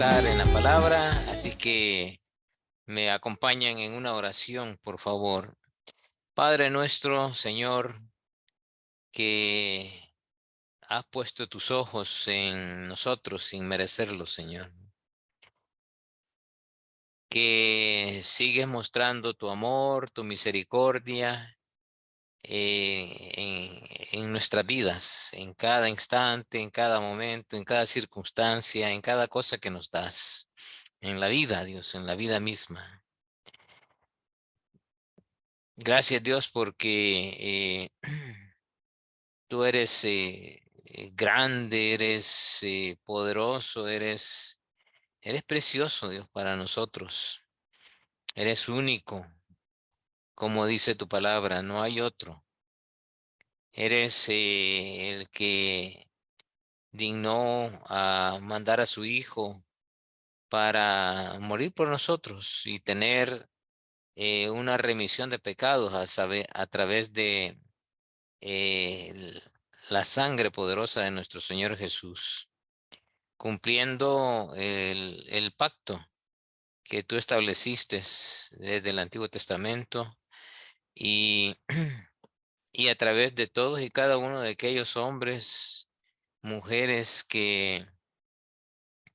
estar en la palabra, así que me acompañan en una oración, por favor. Padre nuestro, Señor, que has puesto tus ojos en nosotros sin merecerlo, Señor. Que sigues mostrando tu amor, tu misericordia en nuestras vidas, en cada instante, en cada momento, en cada circunstancia, en cada cosa que nos das. En la vida, Dios, en la vida misma. Gracias, Dios, porque tú eres grande, eres poderoso, eres precioso, Dios, para nosotros. Eres único, como dice tu palabra, no hay otro. Eres el que dignó a mandar a su Hijo para morir por nosotros y tener una remisión de pecados a través de eh, la sangre poderosa de nuestro Señor Jesús, cumpliendo el pacto que tú estableciste desde el Antiguo Testamento y, y a través de todos y cada uno de aquellos hombres, mujeres que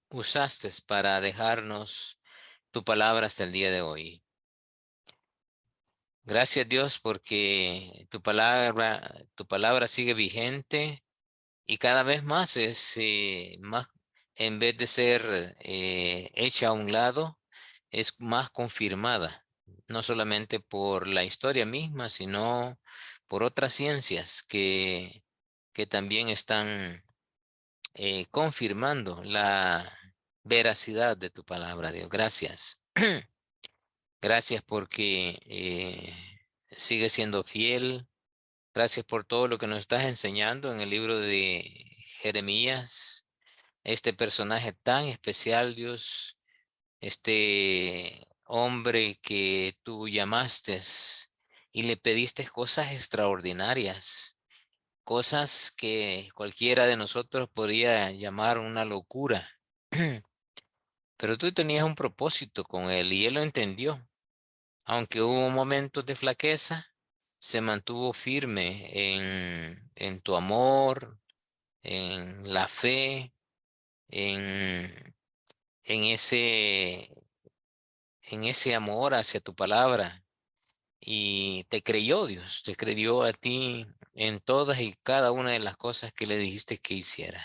usaste para dejarnos tu palabra hasta el día de hoy. Gracias, Dios, porque tu palabra sigue vigente. Y cada vez más es más, en vez de ser hecha a un lado, es más confirmada, no solamente por la historia misma, sino por otras ciencias que también están confirmando la veracidad de tu palabra, Dios. Gracias. Gracias porque sigue siendo fiel. Gracias por todo lo que nos estás enseñando en el libro de Jeremías, este personaje tan especial, Dios, este hombre que tú llamaste y le pediste cosas extraordinarias, cosas que cualquiera de nosotros podría llamar una locura. Pero tú tenías un propósito con él y él lo entendió. Aunque hubo momentos de flaqueza, se mantuvo firme en tu amor, en la fe, en, en ese, en ese amor hacia tu palabra. Y te creyó Dios, te creyó a ti en todas y cada una de las cosas que le dijiste que hiciera.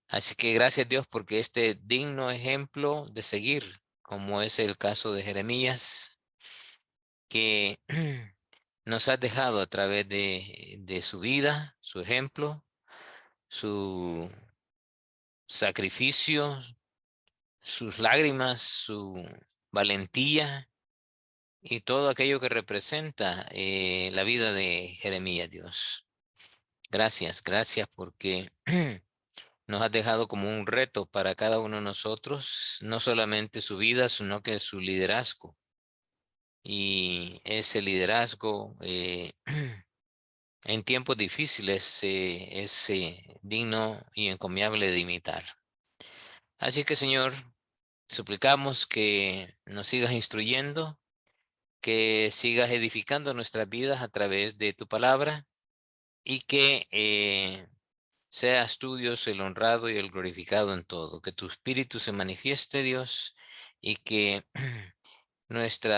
Así que gracias Dios porque este digno ejemplo de seguir, como es el caso de Jeremías, que nos has dejado a través de su vida, su ejemplo, su sacrificio, sus lágrimas, su valentía y todo aquello que representa la vida de Jeremías, Dios. Gracias, gracias porque nos has dejado como un reto para cada uno de nosotros, no solamente su vida, sino que su liderazgo. Y ese liderazgo en tiempos difíciles es digno y encomiable de imitar. Así que, Señor, suplicamos que nos sigas instruyendo, que sigas edificando nuestras vidas a través de tu palabra y que seas tú, Dios, el honrado y el glorificado en todo. Que tu espíritu se manifieste, Dios, y que nuestro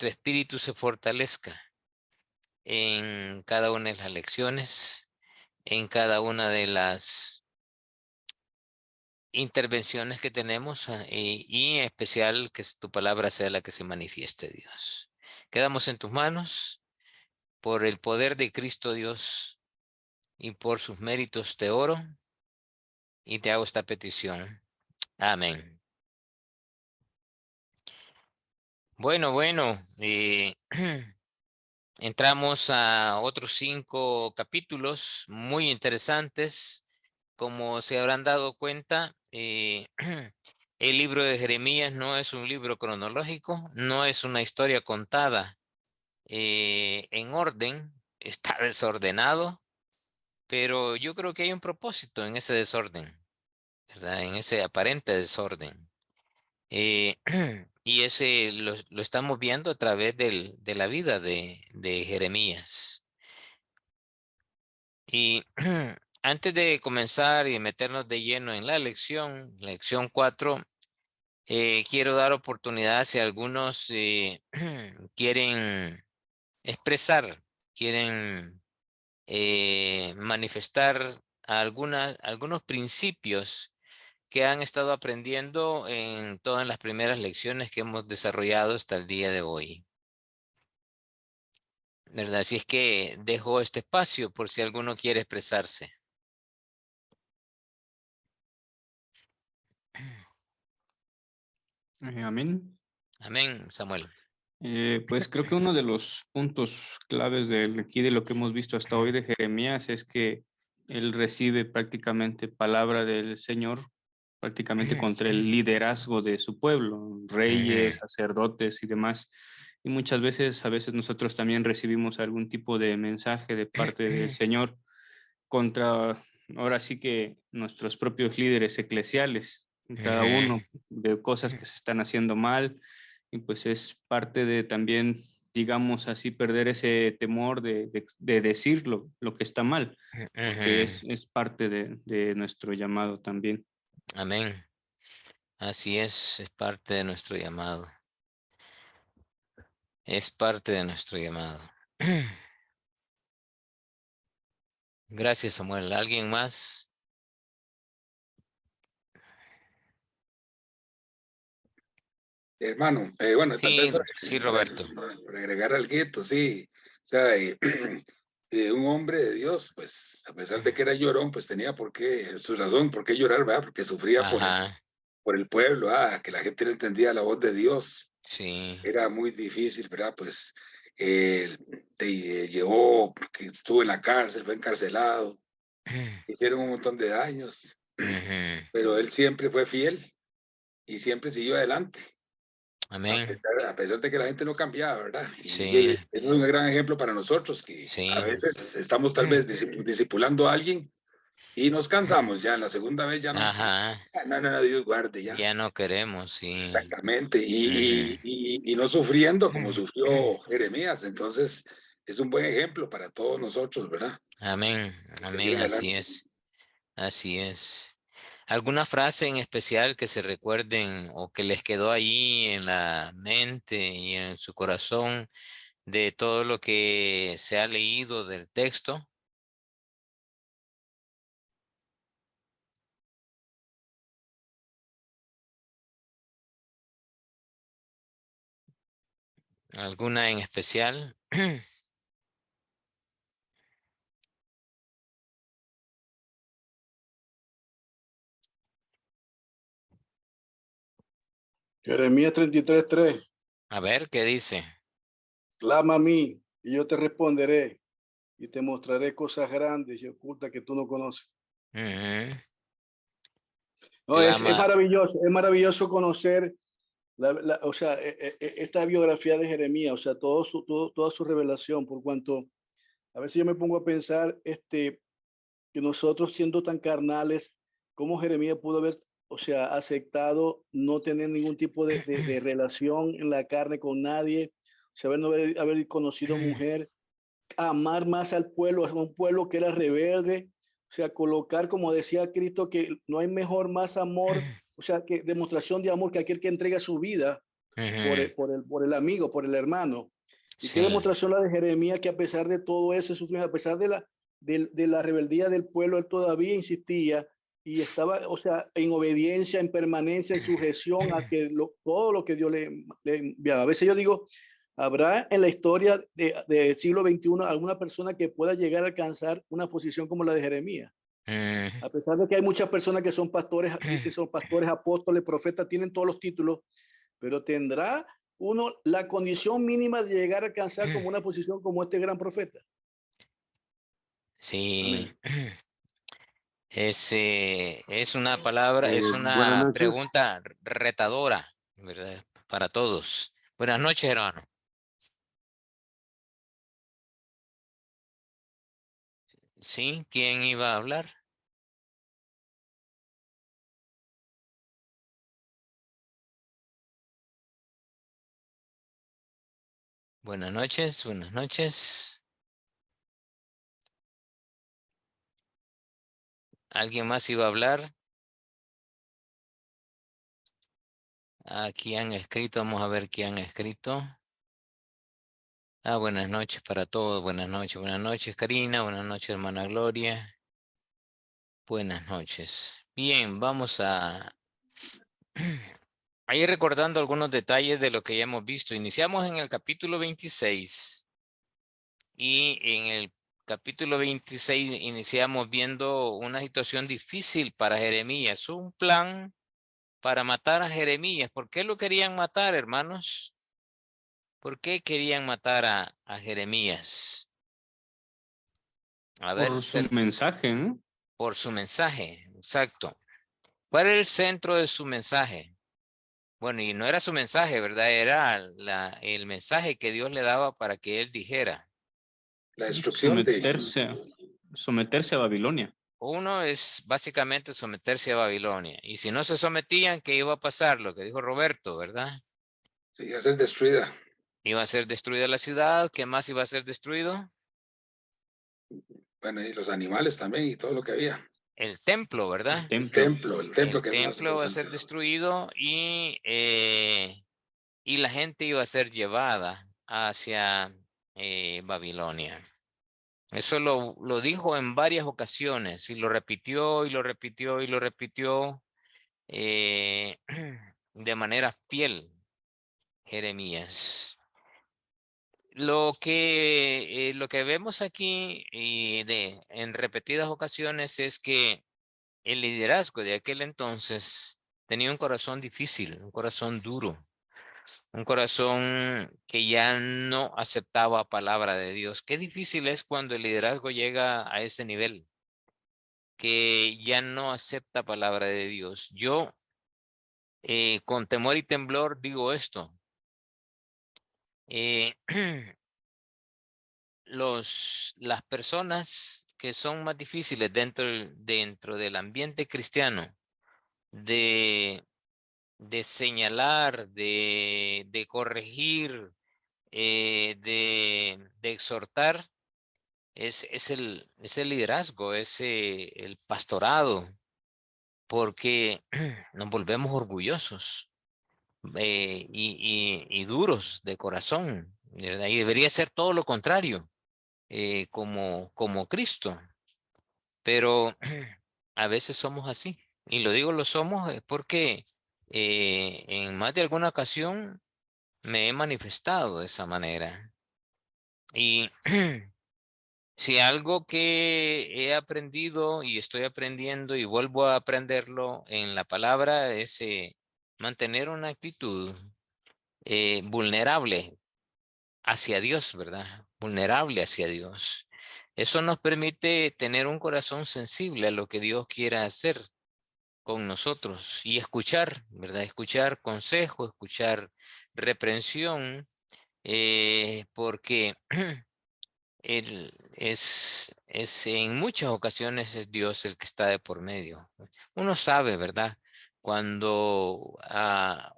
espíritu se fortalezca en cada una de las lecciones, en cada una de las intervenciones que tenemos y en especial que tu palabra sea la que se manifieste, Dios. Quedamos en tus manos por el poder de Cristo Dios y por sus méritos te oro y te hago esta petición. Amén. Bueno, entramos a otros 5 capítulos muy interesantes. Como se habrán dado cuenta, el libro de Jeremías no es un libro cronológico, no es una historia contada en orden, está desordenado, pero yo creo que hay un propósito en ese desorden. ¿verdad? En ese aparente desorden. Eh, y ese lo estamos viendo a través de la vida de Jeremías. Y antes de comenzar y meternos de lleno en la lección 4, quiero dar oportunidad si algunos quieren expresar, quieren manifestar algunos principios que han estado aprendiendo en todas las primeras lecciones que hemos desarrollado hasta el día de hoy. ¿Verdad? Así es que dejo este espacio por si alguno quiere expresarse. Amén. Amén, Samuel. Pues creo que uno de los puntos claves aquí de lo que hemos visto hasta hoy de Jeremías es que él recibe prácticamente palabra del Señor, prácticamente contra el liderazgo de su pueblo, reyes, Ujú, sacerdotes y demás. Y muchas veces, a veces nosotros también recibimos algún tipo de mensaje de parte del Señor contra, ahora sí que nuestros propios líderes eclesiales, cada uno de cosas que se están haciendo mal, y pues es parte de también, digamos así, perder ese temor de decir lo que está mal, porque ujú. es parte de nuestro llamado también. Amén. Así es parte de nuestro llamado. Es parte de nuestro llamado. Gracias, Samuel. ¿Alguien más? Hermano, bueno, tal vez Sí, sí, Roberto. para agregar algo, sí. O sea, un hombre de Dios, pues, a pesar de que era llorón, pues tenía su razón, por qué llorar, ¿verdad? Porque sufría Ajá, por el pueblo, que la gente no entendía la voz de Dios. sí. Era muy difícil, ¿verdad? Pues, llevó, que estuvo en la cárcel, fue encarcelado, hicieron un montón de daños, Ujú. pero él siempre fue fiel y siempre siguió adelante. Amén. A pesar de que la gente no cambiaba, ¿verdad? Y Sí, ese es un gran ejemplo para nosotros, que a sí. veces estamos tal vez discipulando a alguien y nos cansamos ya, la segunda vez ya no. Ajá. No, no, no, Dios guarde ya. Ya no queremos, sí. Exactamente. Ujú. Y no sufriendo como sufrió Jeremías. Entonces, es un buen ejemplo para todos nosotros, ¿verdad? Amén. Seguir Amén. Así adelante. es. Así es. ¿Alguna frase en especial que se recuerden o que les quedó ahí en la mente y en su corazón de todo lo que se ha leído del texto? ¿Alguna en especial? Jeremías 33:3. A ver, ¿qué dice? Clama a mí y yo te responderé y te mostraré cosas grandes y ocultas que tú no conoces. Ujú. No, Clama. es maravilloso conocer o sea, esta biografía de Jeremías, o sea, toda su revelación, por cuanto a veces yo me pongo a pensar que nosotros siendo tan carnales, cómo Jeremías pudo haber, o sea, aceptado no tener ningún tipo de relación en la carne con nadie, o sea, haber conocido mujer, amar más al pueblo, a un pueblo que era rebelde, o sea, colocar, como decía Cristo, que no hay mejor, más amor, o sea, que demostración de amor que aquel que entrega su vida Ujú. por el amigo, por el hermano. Y qué Sí. demostración la de Jeremías, que a pesar de todo ese sufrimiento, a pesar de la rebeldía del pueblo, él todavía insistía y estaba, o sea, en obediencia, en permanencia, en sujeción a que todo lo que Dios le enviaba. A veces yo digo, ¿habrá en la historia del siglo XXI alguna persona que pueda llegar a alcanzar una posición como la de Jeremías? Mm. A pesar de que hay muchas personas que son pastores, dice, son pastores, apóstoles, profetas, tienen todos los títulos, pero tendrá uno la condición mínima de llegar a alcanzar como una posición como este gran profeta. Sí. Amén. Es una palabra, es Buenas una noches. pregunta retadora, ¿verdad? Para todos. Buenas noches, hermano. ¿Sí? ¿Quién iba a hablar? Buenas noches, buenas noches. ¿Alguien más iba a hablar? Aquí han escrito, vamos a ver qué han escrito. Buenas noches para todos, buenas noches Karina, buenas noches hermana Gloria. Buenas noches. Bien, vamos a ir recordando algunos detalles de lo que ya hemos visto. Iniciamos en el capítulo 26 y en el capítulo 26 iniciamos viendo una situación difícil para Jeremías, un plan para matar a Jeremías. ¿Por qué lo querían matar, hermanos? ¿Por qué querían matar a Jeremías? A ver, Por su mensaje, ¿no? por su mensaje, exacto. ¿Cuál era el centro de su mensaje? Bueno, y no era su mensaje, ¿verdad? Era el mensaje que Dios le daba para que él dijera. La destrucción de... Someterse a Babilonia. Uno es básicamente someterse a Babilonia. Y si no se sometían, ¿qué iba a pasar? Lo que dijo Roberto, ¿verdad? Sí, iba a ser destruida. Iba a ser destruida la ciudad. ¿Qué más iba a ser destruido? Bueno, y los animales también y todo lo que había. El templo, ¿verdad? El templo. El templo El que es más templo va a ser importante. destruido y la gente iba a ser llevada hacia Babilonia. Eso lo dijo en varias ocasiones y lo repitió y lo repitió y lo repitió de manera fiel, Jeremías. Lo que vemos aquí en repetidas ocasiones es que el liderazgo de aquel entonces tenía un corazón difícil, un corazón duro. Un corazón que ya no aceptaba palabra de Dios. Qué difícil es cuando el liderazgo llega a ese nivel, que ya no acepta palabra de Dios. Yo, con temor y temblor, digo esto. Eh, las personas que son más difíciles dentro del ambiente cristiano, de, de señalar, de corregir, de exhortar, es el liderazgo, es el pastorado, porque nos volvemos orgullosos y duros de corazón, ¿verdad? Y debería ser todo lo contrario, como Cristo, pero a veces somos así. Y lo digo lo somos es porque en más de alguna ocasión me he manifestado de esa manera. Y si algo que he aprendido y estoy aprendiendo y vuelvo a aprenderlo en la palabra es mantener una actitud vulnerable hacia Dios, ¿verdad? Vulnerable hacia Dios. Eso nos permite tener un corazón sensible a lo que Dios quiera hacer con nosotros y escuchar, ¿verdad? Escuchar consejo, escuchar reprensión, porque en muchas ocasiones es Dios el que está de por medio. Uno sabe, ¿verdad? Cuando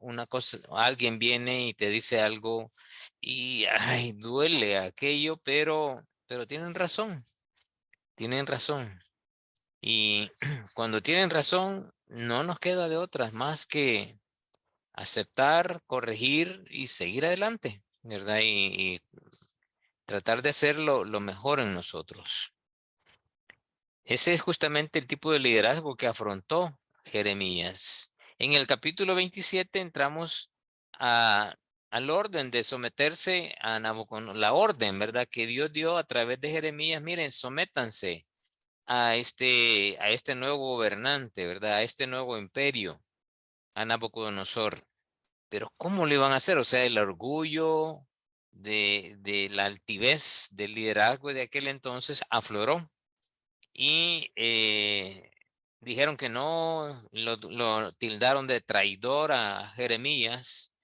una cosa, alguien viene y te dice algo y ay, duele aquello, pero tienen razón, tienen razón. Y cuando tienen razón, no nos queda de otras más que aceptar, corregir y seguir adelante, ¿verdad? Y tratar de hacer lo mejor en nosotros. Ese es justamente el tipo de liderazgo que afrontó Jeremías. En el capítulo 27 entramos al orden de someterse a Nabucodonosor, la orden, ¿verdad? Que Dios dio a través de Jeremías. Miren, sométanse a este nuevo gobernante, ¿verdad? A este nuevo imperio, a Nabucodonosor. Pero ¿cómo lo iban a hacer? O sea, el orgullo de la altivez del liderazgo de aquel entonces afloró y dijeron que no, lo tildaron de traidor a Jeremías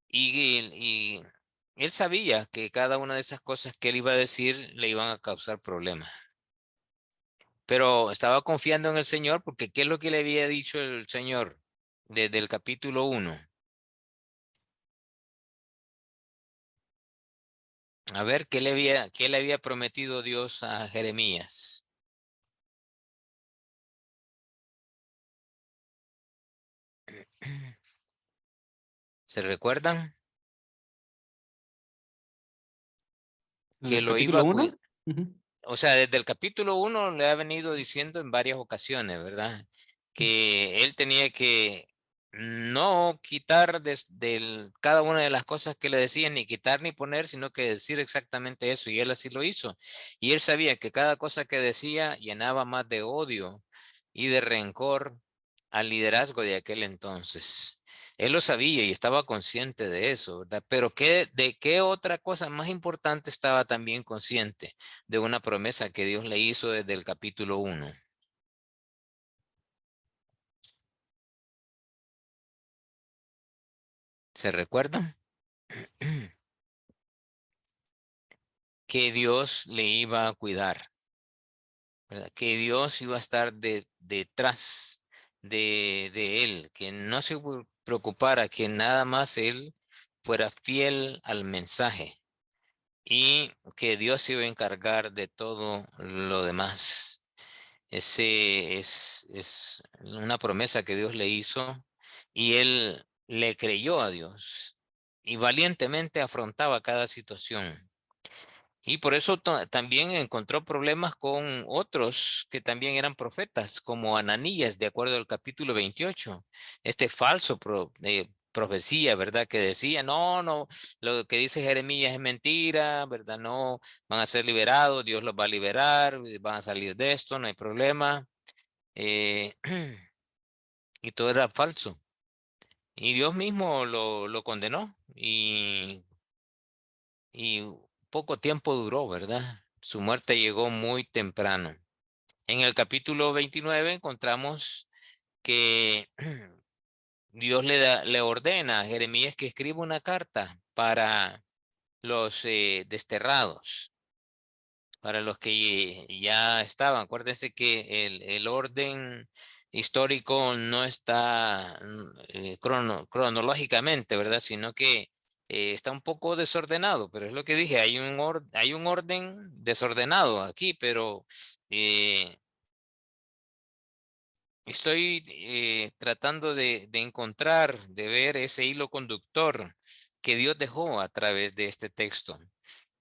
y él sabía que cada una de esas cosas que él iba a decir le iban a causar problemas. Pero estaba confiando en el Señor porque ¿qué es lo que le había dicho el Señor desde el capítulo 1? A ver, qué le había prometido Dios a Jeremías? ¿Se recuerdan? ¿En Que el lo iba capítulo a 1? cuidar. O sea, desde el capítulo 1 le ha venido diciendo en varias ocasiones, ¿verdad? Que él tenía que no quitar cada una de las cosas que le decían, ni quitar ni poner, sino que decir exactamente eso. Y él así lo hizo. Y él sabía que cada cosa que decía llenaba más de odio y de rencor al liderazgo de aquel entonces. Él lo sabía y estaba consciente de eso, ¿verdad? Pero ¿de qué otra cosa más importante estaba también consciente? De una promesa que Dios le hizo desde el capítulo 1. ¿Se recuerdan? Que Dios le iba a cuidar, ¿verdad? Que Dios iba a estar detrás de él, que no se preocupara, que nada más él fuera fiel al mensaje y que Dios se iba a encargar de todo lo demás. Ese es una promesa que Dios le hizo y él le creyó a Dios y valientemente afrontaba cada situación. Y por eso también encontró problemas con otros que también eran profetas, como Ananías, de acuerdo al capítulo 28. Este falso profecía, ¿verdad? Que decía, no, no, lo que dice Jeremías es mentira, ¿verdad? No, van a ser liberados, Dios los va a liberar, van a salir de esto, no hay problema. Eh, y todo era falso. Y Dios mismo lo condenó y poco tiempo duró, ¿verdad? Su muerte llegó muy temprano. En el capítulo 29 encontramos que Dios le ordena a Jeremías que escriba una carta para los desterrados, para los que ya estaban. Acuérdense que el orden histórico no está cronológicamente, ¿verdad? Sino que está un poco desordenado, pero es lo que dije, hay un orden desordenado aquí, pero eh, estoy tratando de encontrar, de ver ese hilo conductor que Dios dejó a través de este texto,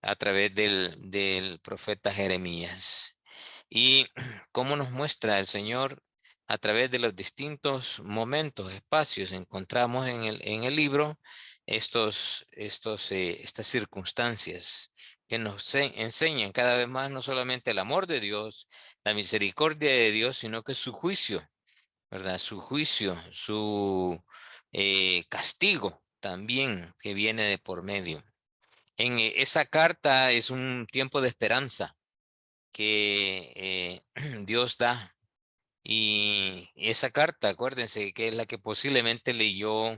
a través del profeta Jeremías. Y cómo nos muestra el Señor a través de los distintos momentos, espacios, encontramos en el libro estas circunstancias que nos enseñan cada vez más no solamente el amor de Dios, la misericordia de Dios, sino que su juicio, ¿verdad? Su juicio, su castigo también que viene de por medio. En esa carta es un tiempo de esperanza que Dios da. Y esa carta, acuérdense que es la que posiblemente leyó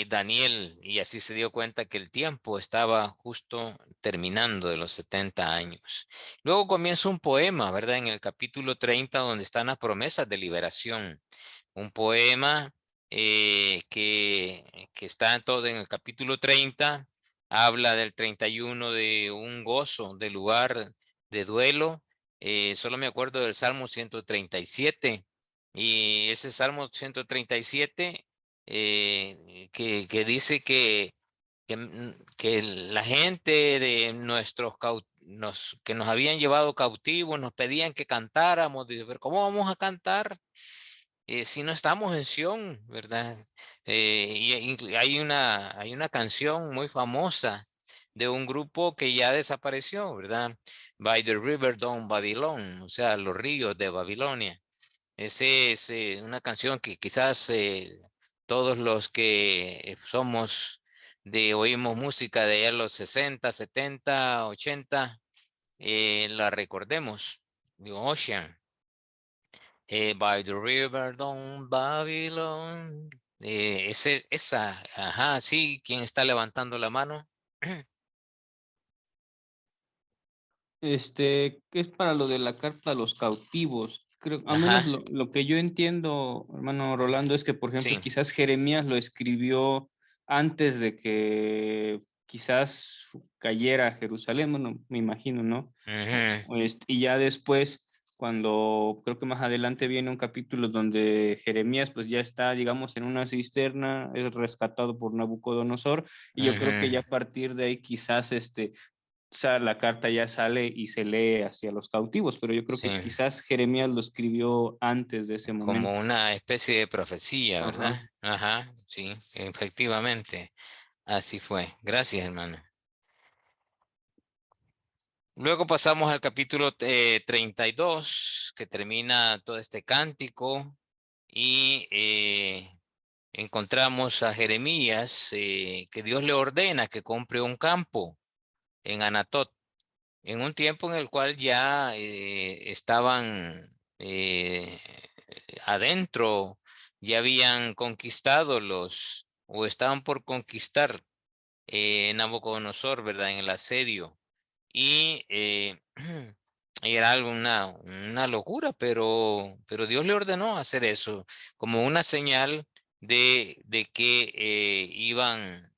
Daniel y así se dio cuenta que el tiempo estaba justo terminando de los 70 años. Luego comienza un poema, ¿verdad? En el capítulo 30 donde están las promesas de liberación. Un poema que está todo en el capítulo 30, habla del 31 de un gozo, de lugar de duelo. Solo me acuerdo del Salmo 137 y ese Salmo 137 que dice que la gente de que nos habían llevado cautivos nos pedían que cantáramos. Dice, pero ¿cómo vamos a cantar si no estamos en Sión, verdad? Hay una canción muy famosa de un grupo que ya desapareció, ¿verdad? By the River Down Babylon, o sea, los ríos de Babilonia. Esa es una canción que quizás todos los que oímos música de allá en los 60, 70, 80, la recordemos. The Ocean, By the River Down Babylon. Ajá, sí, ¿quién está levantando la mano? Que es para lo de la carta a los cautivos. Creo, al menos Ajá, lo que yo entiendo, hermano Rolando, es que, por ejemplo, sí. quizás Jeremías lo escribió antes de que quizás cayera Jerusalén, bueno, me imagino, ¿no? Ujú, Y ya después, cuando creo que más adelante viene un capítulo donde Jeremías pues ya está, digamos, en una cisterna, es rescatado por Nabucodonosor, y yo creo que ya a ujú. partir de ahí quizás o sea, la carta ya sale y se lee hacia los cautivos, pero yo creo Sí, que quizás Jeremías lo escribió antes de ese como momento. una especie de profecía, Ajá. ¿verdad? Ajá, sí, efectivamente. Así fue. Gracias, hermano. Luego pasamos al capítulo 32, que termina todo este cántico, y encontramos a Jeremías, que Dios le ordena que compre un campo en Anatot, en un tiempo en el cual ya estaban adentro, ya habían conquistado o estaban por conquistar Nabucodonosor, ¿verdad? En el asedio. Y y era algo, una locura, pero Dios le ordenó hacer eso como una señal de que iban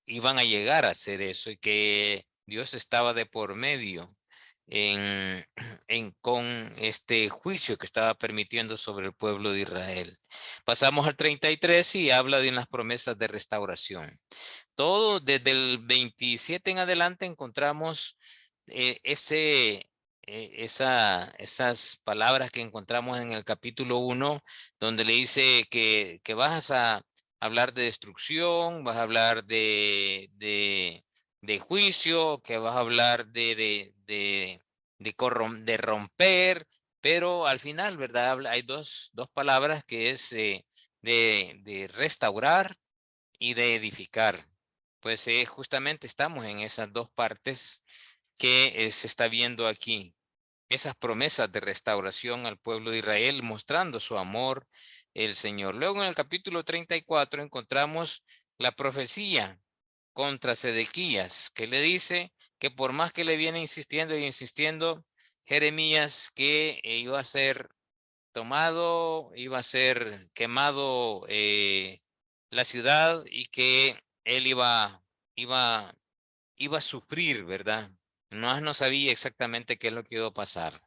a llegar a hacer eso y que Dios estaba de por medio en, con este juicio que estaba permitiendo sobre el pueblo de Israel. Pasamos al 33 y habla de unas promesas de restauración. Todo desde el 27 en adelante encontramos esas palabras que encontramos en el capítulo 1, donde le dice que vas a hablar de destrucción, vas a hablar de juicio, que vas a hablar de romper, pero al final, ¿verdad? Hay dos palabras que es de restaurar y de edificar. Pues justamente estamos en esas dos partes que se está viendo aquí. Esas promesas de restauración al pueblo de Israel, mostrando su amor el Señor. Luego en el capítulo 34 encontramos la profecía contra Sedequías, que le dice que por más que le viene insistiendo y insistiendo Jeremías, que iba a ser tomado, iba a ser quemado la ciudad, y que él iba, iba a sufrir, ¿verdad? No sabía exactamente qué es lo que iba a pasar.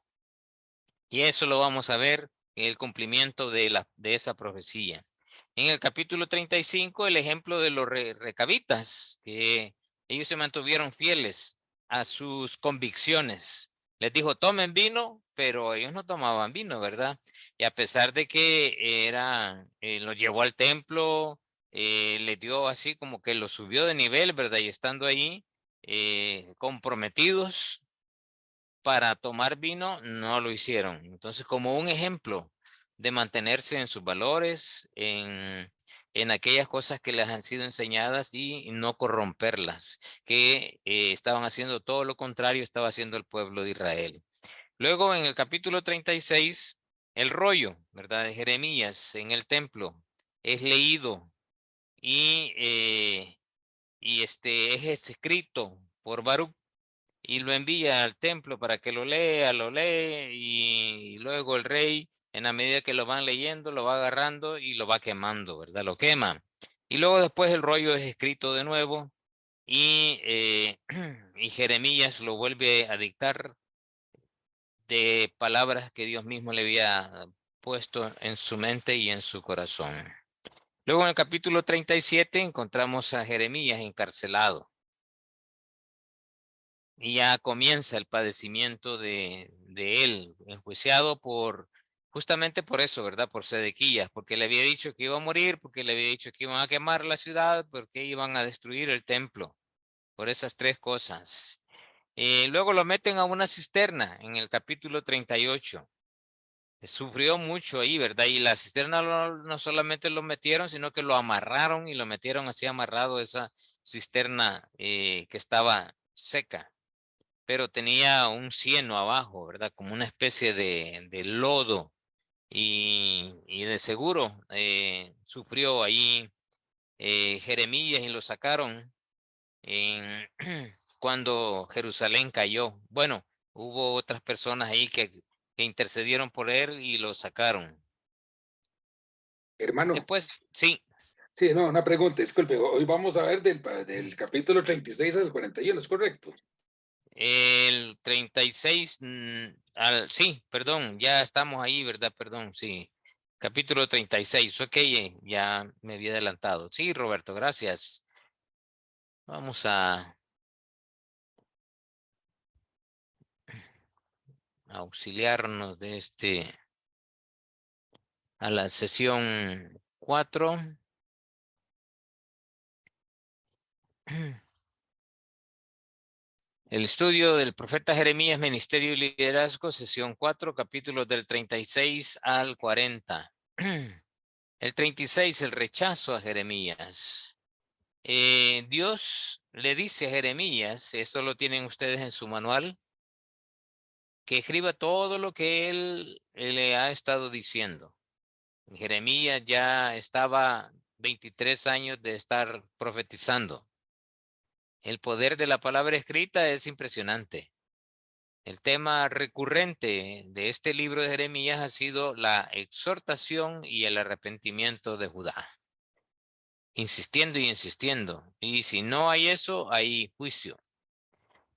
Y eso lo vamos a ver en el cumplimiento de esa profecía. En el capítulo 35, el ejemplo de los recabitas, que ellos se mantuvieron fieles a sus convicciones. Les dijo, tomen vino, pero ellos no tomaban vino, ¿verdad? Y a pesar de que los llevó al templo, les dio así como que los subió de nivel, ¿verdad? Y estando ahí comprometidos para tomar vino, no lo hicieron. Entonces, como un ejemplo de mantenerse en sus valores, en aquellas cosas que les han sido enseñadas y no corromperlas, que estaban haciendo todo lo contrario, estaba haciendo el pueblo de Israel. Luego, en el capítulo 36, el rollo, ¿verdad? De Jeremías en el templo es leído y es escrito por Baruch y lo envía al templo para que lo lee, y luego el rey, en la medida que lo van leyendo, lo va agarrando y lo va quemando, ¿verdad? Lo quema. Y luego después el rollo es escrito de nuevo y y Jeremías lo vuelve a dictar de palabras que Dios mismo le había puesto en su mente y en su corazón. Luego en el capítulo 37 encontramos a Jeremías encarcelado. Y ya comienza el padecimiento de él, enjuiciado justamente por eso, ¿verdad? Por Sedequías, porque le había dicho que iba a morir, porque le había dicho que iban a quemar la ciudad, porque iban a destruir el templo, por esas tres cosas. Luego lo meten a una cisterna en el capítulo 38. Sufrió mucho ahí, ¿verdad? Y la cisterna no solamente lo metieron, sino que lo amarraron y lo metieron así amarrado, esa cisterna que estaba seca, pero tenía un cieno abajo, ¿verdad? Como una especie de lodo, y de seguro sufrió ahí Jeremías, y lo sacaron en, cuando Jerusalén cayó. Bueno, hubo otras personas ahí que intercedieron por él y lo sacaron. Hermano, Después, sí. Sí, no, una pregunta, disculpe. Hoy vamos a ver del capítulo 36 al 41, ¿es correcto? El 36, sí, perdón, ya estamos ahí, ¿verdad? Perdón, sí. Capítulo 36, ok, ya me había adelantado. Sí, Roberto, gracias. Vamos a auxiliarnos de a la sesión 4. El estudio del profeta Jeremías, Ministerio y Liderazgo, sesión 4, capítulos del 36 al 40. El 36, el rechazo a Jeremías. Dios le dice a Jeremías, esto lo tienen ustedes en su manual, que escriba todo lo que él le ha estado diciendo. Jeremías ya estaba 23 años de estar profetizando. El poder de la palabra escrita es impresionante. El tema recurrente de este libro de Jeremías ha sido la exhortación y el arrepentimiento de Judá. Insistiendo y insistiendo. Y si no hay eso, hay juicio.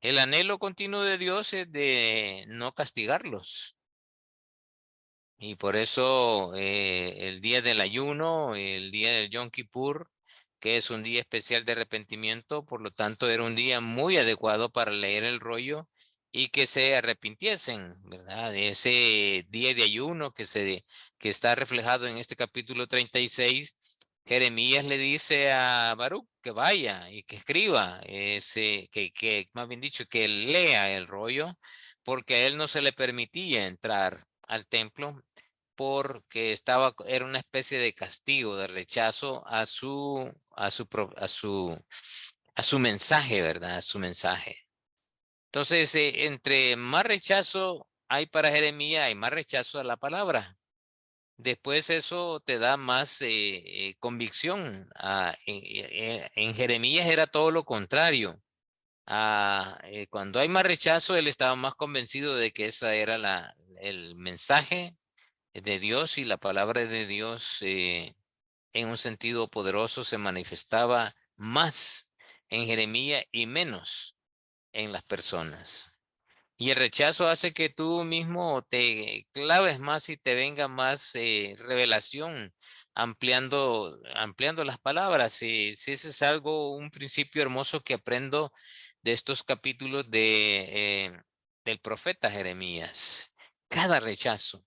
El anhelo continuo de Dios es de no castigarlos. Y por eso el día del ayuno, el día del Yom Kippur, que es un día especial de arrepentimiento, por lo tanto era un día muy adecuado para leer el rollo y que se arrepintiesen, ¿verdad? De ese día de ayuno que está reflejado en este capítulo 36, Jeremías le dice a Baruch que vaya y que escriba, que más bien dicho, que lea el rollo, porque a él no se le permitía entrar al templo porque era una especie de castigo, de rechazo a su mensaje, ¿verdad? A su mensaje. Entonces, entre más rechazo hay para Jeremías, hay más rechazo a la palabra. Después eso te da más convicción. En Jeremías era todo lo contrario. Cuando hay más rechazo, él estaba más convencido de que ese era el mensaje de Dios y la palabra de Dios en un sentido poderoso se manifestaba más en Jeremías y menos en las personas. Y el rechazo hace que tú mismo te claves más y te venga más revelación, ampliando las palabras. Si ese es un principio hermoso que aprendo de estos capítulos del profeta Jeremías. Cada rechazo,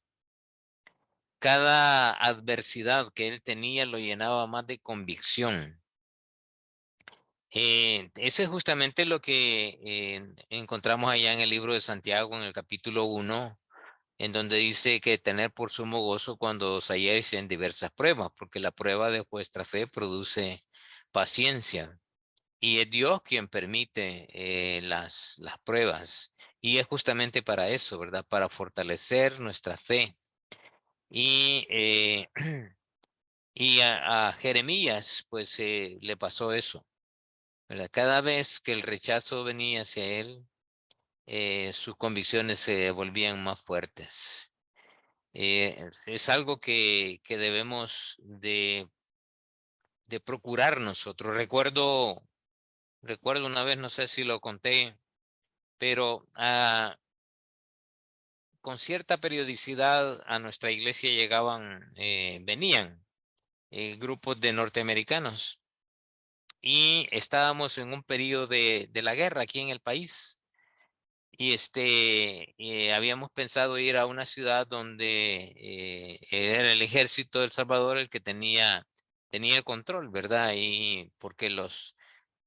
cada adversidad que él tenía lo llenaba más de convicción. Eso es justamente lo que encontramos allá en el libro de Santiago, en el capítulo 1, en donde dice que tener por sumo gozo cuando os halléis en diversas pruebas, porque la prueba de vuestra fe produce paciencia. Y es Dios quien permite las pruebas. Y es justamente para eso, ¿verdad? Para fortalecer nuestra fe. Y Y a Jeremías, pues le pasó eso, ¿verdad? Cada vez que el rechazo venía hacia él, sus convicciones se volvían más fuertes. Es algo que debemos de procurar nosotros. Recuerdo una vez, no sé si lo conté, pero con cierta periodicidad a nuestra iglesia venían grupos de norteamericanos. Y estábamos en un periodo de la guerra aquí en el país. Y habíamos pensado ir a una ciudad donde era el ejército de El Salvador el que tenía el control, ¿verdad? Y porque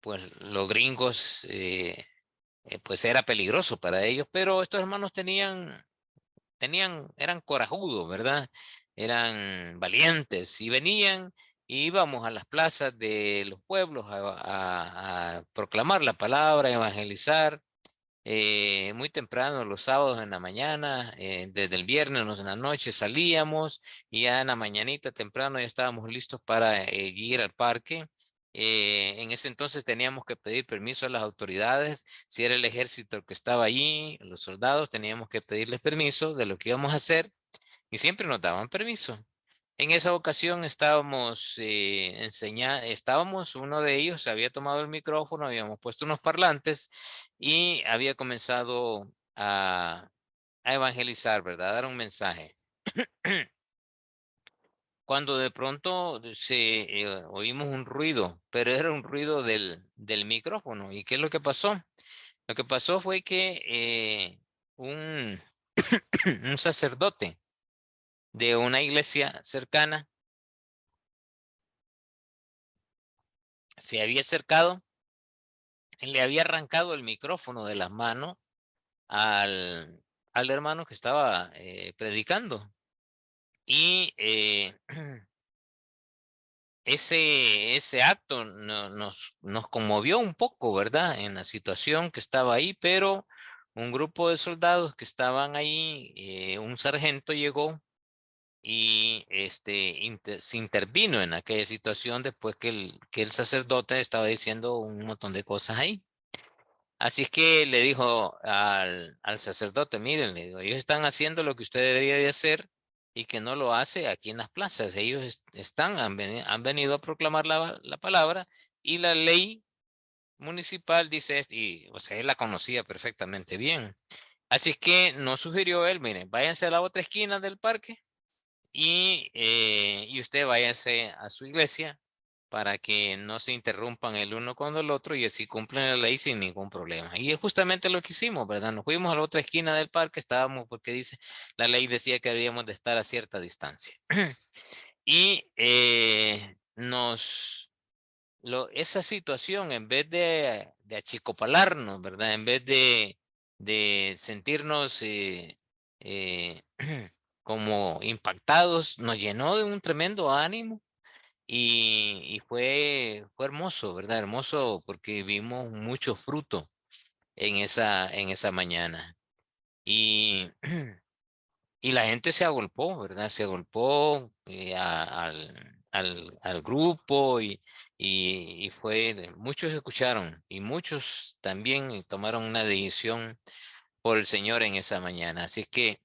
pues, los gringos, pues era peligroso para ellos, pero estos hermanos eran corajudos, ¿verdad? Eran valientes y venían y íbamos a las plazas de los pueblos a proclamar la palabra, a evangelizar. Muy temprano, los sábados en la mañana, desde el viernes en la noche salíamos y ya en la mañanita temprano ya estábamos listos para ir al parque. En ese entonces teníamos que pedir permiso a las autoridades, si era el ejército el que estaba allí, los soldados teníamos que pedirles permiso de lo que íbamos a hacer y siempre nos daban permiso. En esa ocasión estábamos uno de ellos había tomado el micrófono, habíamos puesto unos parlantes y había comenzado a evangelizar, ¿verdad? A dar un mensaje. Cuando de pronto oímos un ruido, pero era un ruido del micrófono. ¿Y qué es lo que pasó? Lo que pasó fue que un, un sacerdote de una iglesia cercana se había acercado y le había arrancado el micrófono de las manos al hermano que estaba predicando. Y ese acto nos conmovió un poco, ¿verdad? En la situación que estaba ahí, pero un grupo de soldados que estaban ahí, un sargento llegó y se intervino en aquella situación después que el sacerdote estaba diciendo un montón de cosas ahí. Así es que le dijo al sacerdote, miren, le digo, ellos están haciendo lo que usted debería de hacer y que no lo hace aquí en las plazas. Ellos han venido a proclamar la palabra y la ley municipal dice esto, y o sea, él la conocía perfectamente bien. Así es que nos sugirió él, miren, váyanse a la otra esquina del parque y usted váyase a su iglesia para que no se interrumpan el uno con el otro y así cumplen la ley sin ningún problema. Y es justamente lo que hicimos, ¿verdad? Nos fuimos a la otra esquina del parque, estábamos porque la ley decía que debíamos de estar a cierta distancia. Y esa situación, en vez de achicopalarnos, ¿verdad? En vez de sentirnos como impactados, nos llenó de un tremendo ánimo y fue hermoso, ¿verdad? Hermoso porque vimos mucho fruto en esa mañana. Y, y la gente se agolpó, ¿verdad? Se agolpó al grupo muchos escucharon y muchos también tomaron una decisión por el Señor en esa mañana. Así que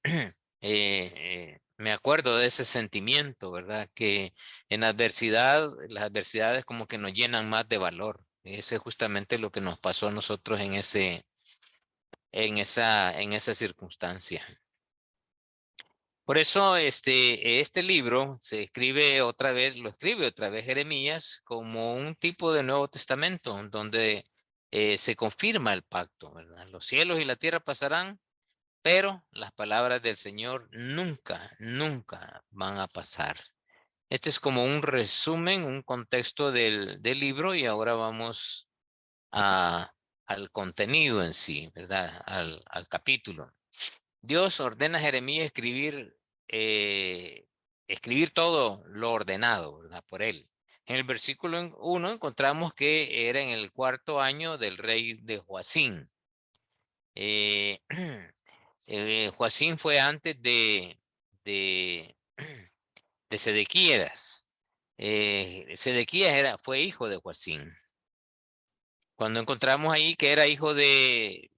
me acuerdo de ese sentimiento, ¿verdad? Que en adversidad, las adversidades como que nos llenan más de valor. Ese es justamente lo que nos pasó a nosotros en esa circunstancia. Por eso este libro lo escribe otra vez Jeremías como un tipo de Nuevo Testamento, donde se confirma el pacto, ¿verdad? Los cielos y la tierra pasarán, pero las palabras del Señor nunca, nunca van a pasar. Este es como un resumen, un contexto del libro y ahora vamos al contenido en sí, ¿verdad? Al capítulo. Dios ordena a Jeremías escribir todo lo ordenado, ¿verdad? Por él. En el versículo 1 encontramos que era en el 4º año del rey de Joacín. Joacín fue antes de, de Sedequías. Sedequías fue hijo de Joacín. Cuando encontramos ahí que era hijo de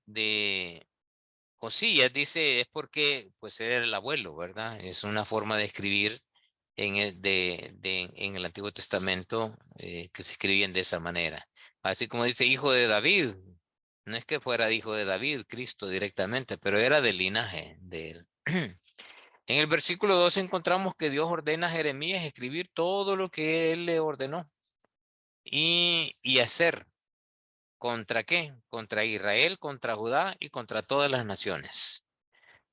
Josías, dice, es porque pues era el abuelo, ¿verdad? Es una forma de escribir en el Antiguo Testamento que se escribían de esa manera. Así como dice hijo de David, no es que fuera hijo de David, Cristo directamente, pero era del linaje de él. En el versículo 2 encontramos que Dios ordena a Jeremías escribir todo lo que él le ordenó y hacer. ¿Contra qué? Contra Israel, contra Judá y contra todas las naciones.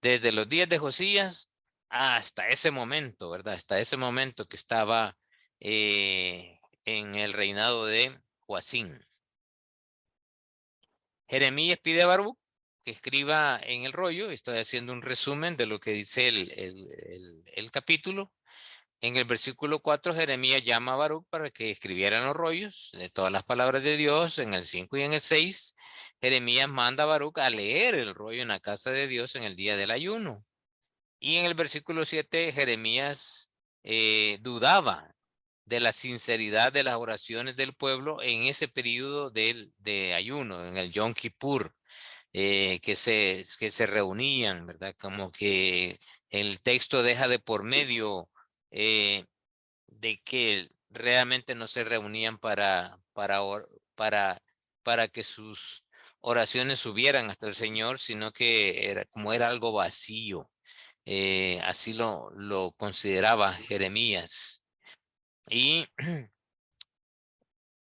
Desde los días de Josías hasta ese momento, ¿verdad? Hasta ese momento que estaba en el reinado de Joacín. Jeremías pide a Baruch que escriba en el rollo. Estoy haciendo un resumen de lo que dice el capítulo. En el versículo 4, Jeremías llama a Baruch para que escribieran los rollos de todas las palabras de Dios. En el 5 y en el 6, Jeremías manda a Baruch a leer el rollo en la casa de Dios en el día del ayuno. Y en el versículo 7, Jeremías dudaba de la sinceridad de las oraciones del pueblo en ese periodo de ayuno, en el Yom Kippur, que se reunían, ¿verdad? Como que el texto deja de por medio de que realmente no se reunían para que sus oraciones subieran hasta el Señor, sino que era algo vacío. Así lo consideraba Jeremías. Y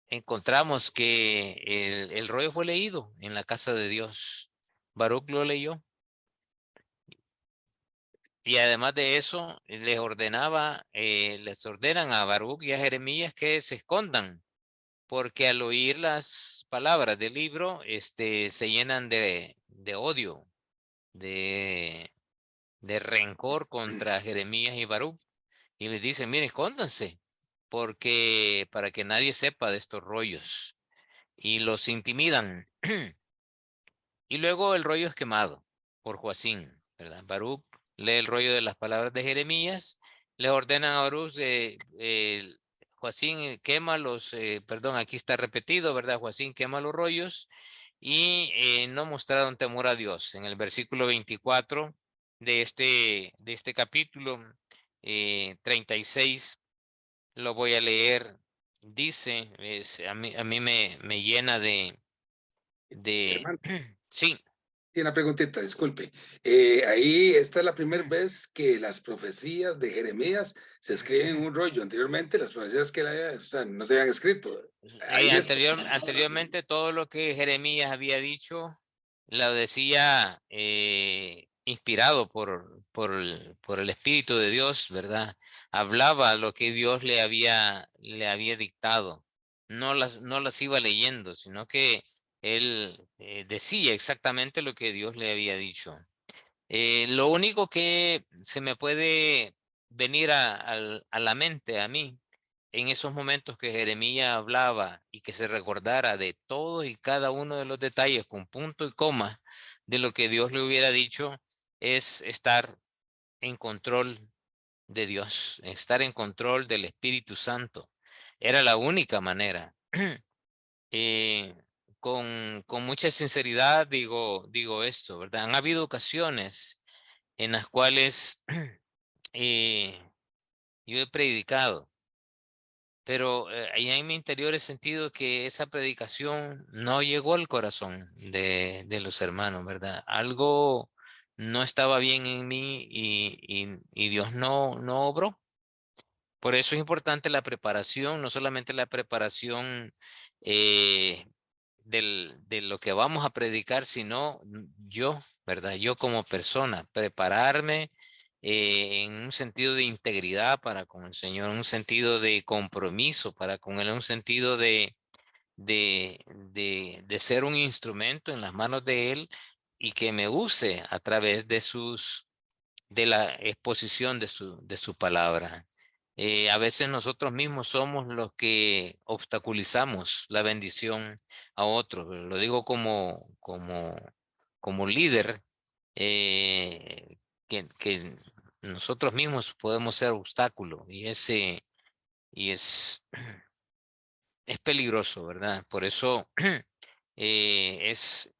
encontramos que el rollo fue leído en la casa de Dios. Baruch lo leyó. Y además de eso, les ordenan a Baruch y a Jeremías que se escondan, porque al oír las palabras del libro, se llenan de odio, de, de rencor contra Jeremías y Baruch. Y les dicen, miren, escóndanse, porque para que nadie sepa de estos rollos. Y los intimidan. Y luego el rollo es quemado por Joacín, ¿verdad? Baruch lee el rollo de las palabras de Jeremías, le ordenan a Baruch, Joacín quema perdón, aquí está repetido, ¿verdad? Joacín quema los rollos y no mostraron temor a Dios. En el versículo 24 de este capítulo 36, lo voy a leer, dice, a mí me llena de, Hermano, sí. tiene una preguntita, disculpe. Ahí esta es la primera vez que las profecías de Jeremías se escriben en un rollo. Anteriormente las profecías que él había, o sea, no se habían escrito. Ahí es. Anteriormente todo lo que Jeremías había dicho lo decía inspirado por el Espíritu de Dios, ¿verdad? Hablaba lo que Dios le había dictado. No las iba leyendo, sino que él decía exactamente lo que Dios le había dicho. Lo único que se me puede venir a la mente a mí en esos momentos que Jeremías hablaba y que se recordara de todos y cada uno de los detalles con punto y coma de lo que Dios le hubiera dicho, es estar en control de Dios, estar en control del Espíritu Santo. Era la única manera. Eh, con mucha sinceridad digo esto, ¿verdad? Han habido ocasiones en las cuales yo he predicado, pero allá en mi interior he sentido que esa predicación no llegó al corazón de los hermanos, ¿verdad? Algo no estaba bien en mí y Dios no obró. Por eso es importante la preparación, no solamente la preparación eh, de lo que vamos a predicar, sino yo, ¿verdad? Yo como persona, prepararme en un sentido de integridad para con el Señor, en un sentido de compromiso para con Él, en un sentido de ser un instrumento en las manos de Él y que me use a través de la exposición de su palabra. A veces nosotros mismos somos los que obstaculizamos la bendición a otros. Lo digo como líder, que nosotros mismos podemos ser obstáculo y es peligroso, ¿verdad? Por eso es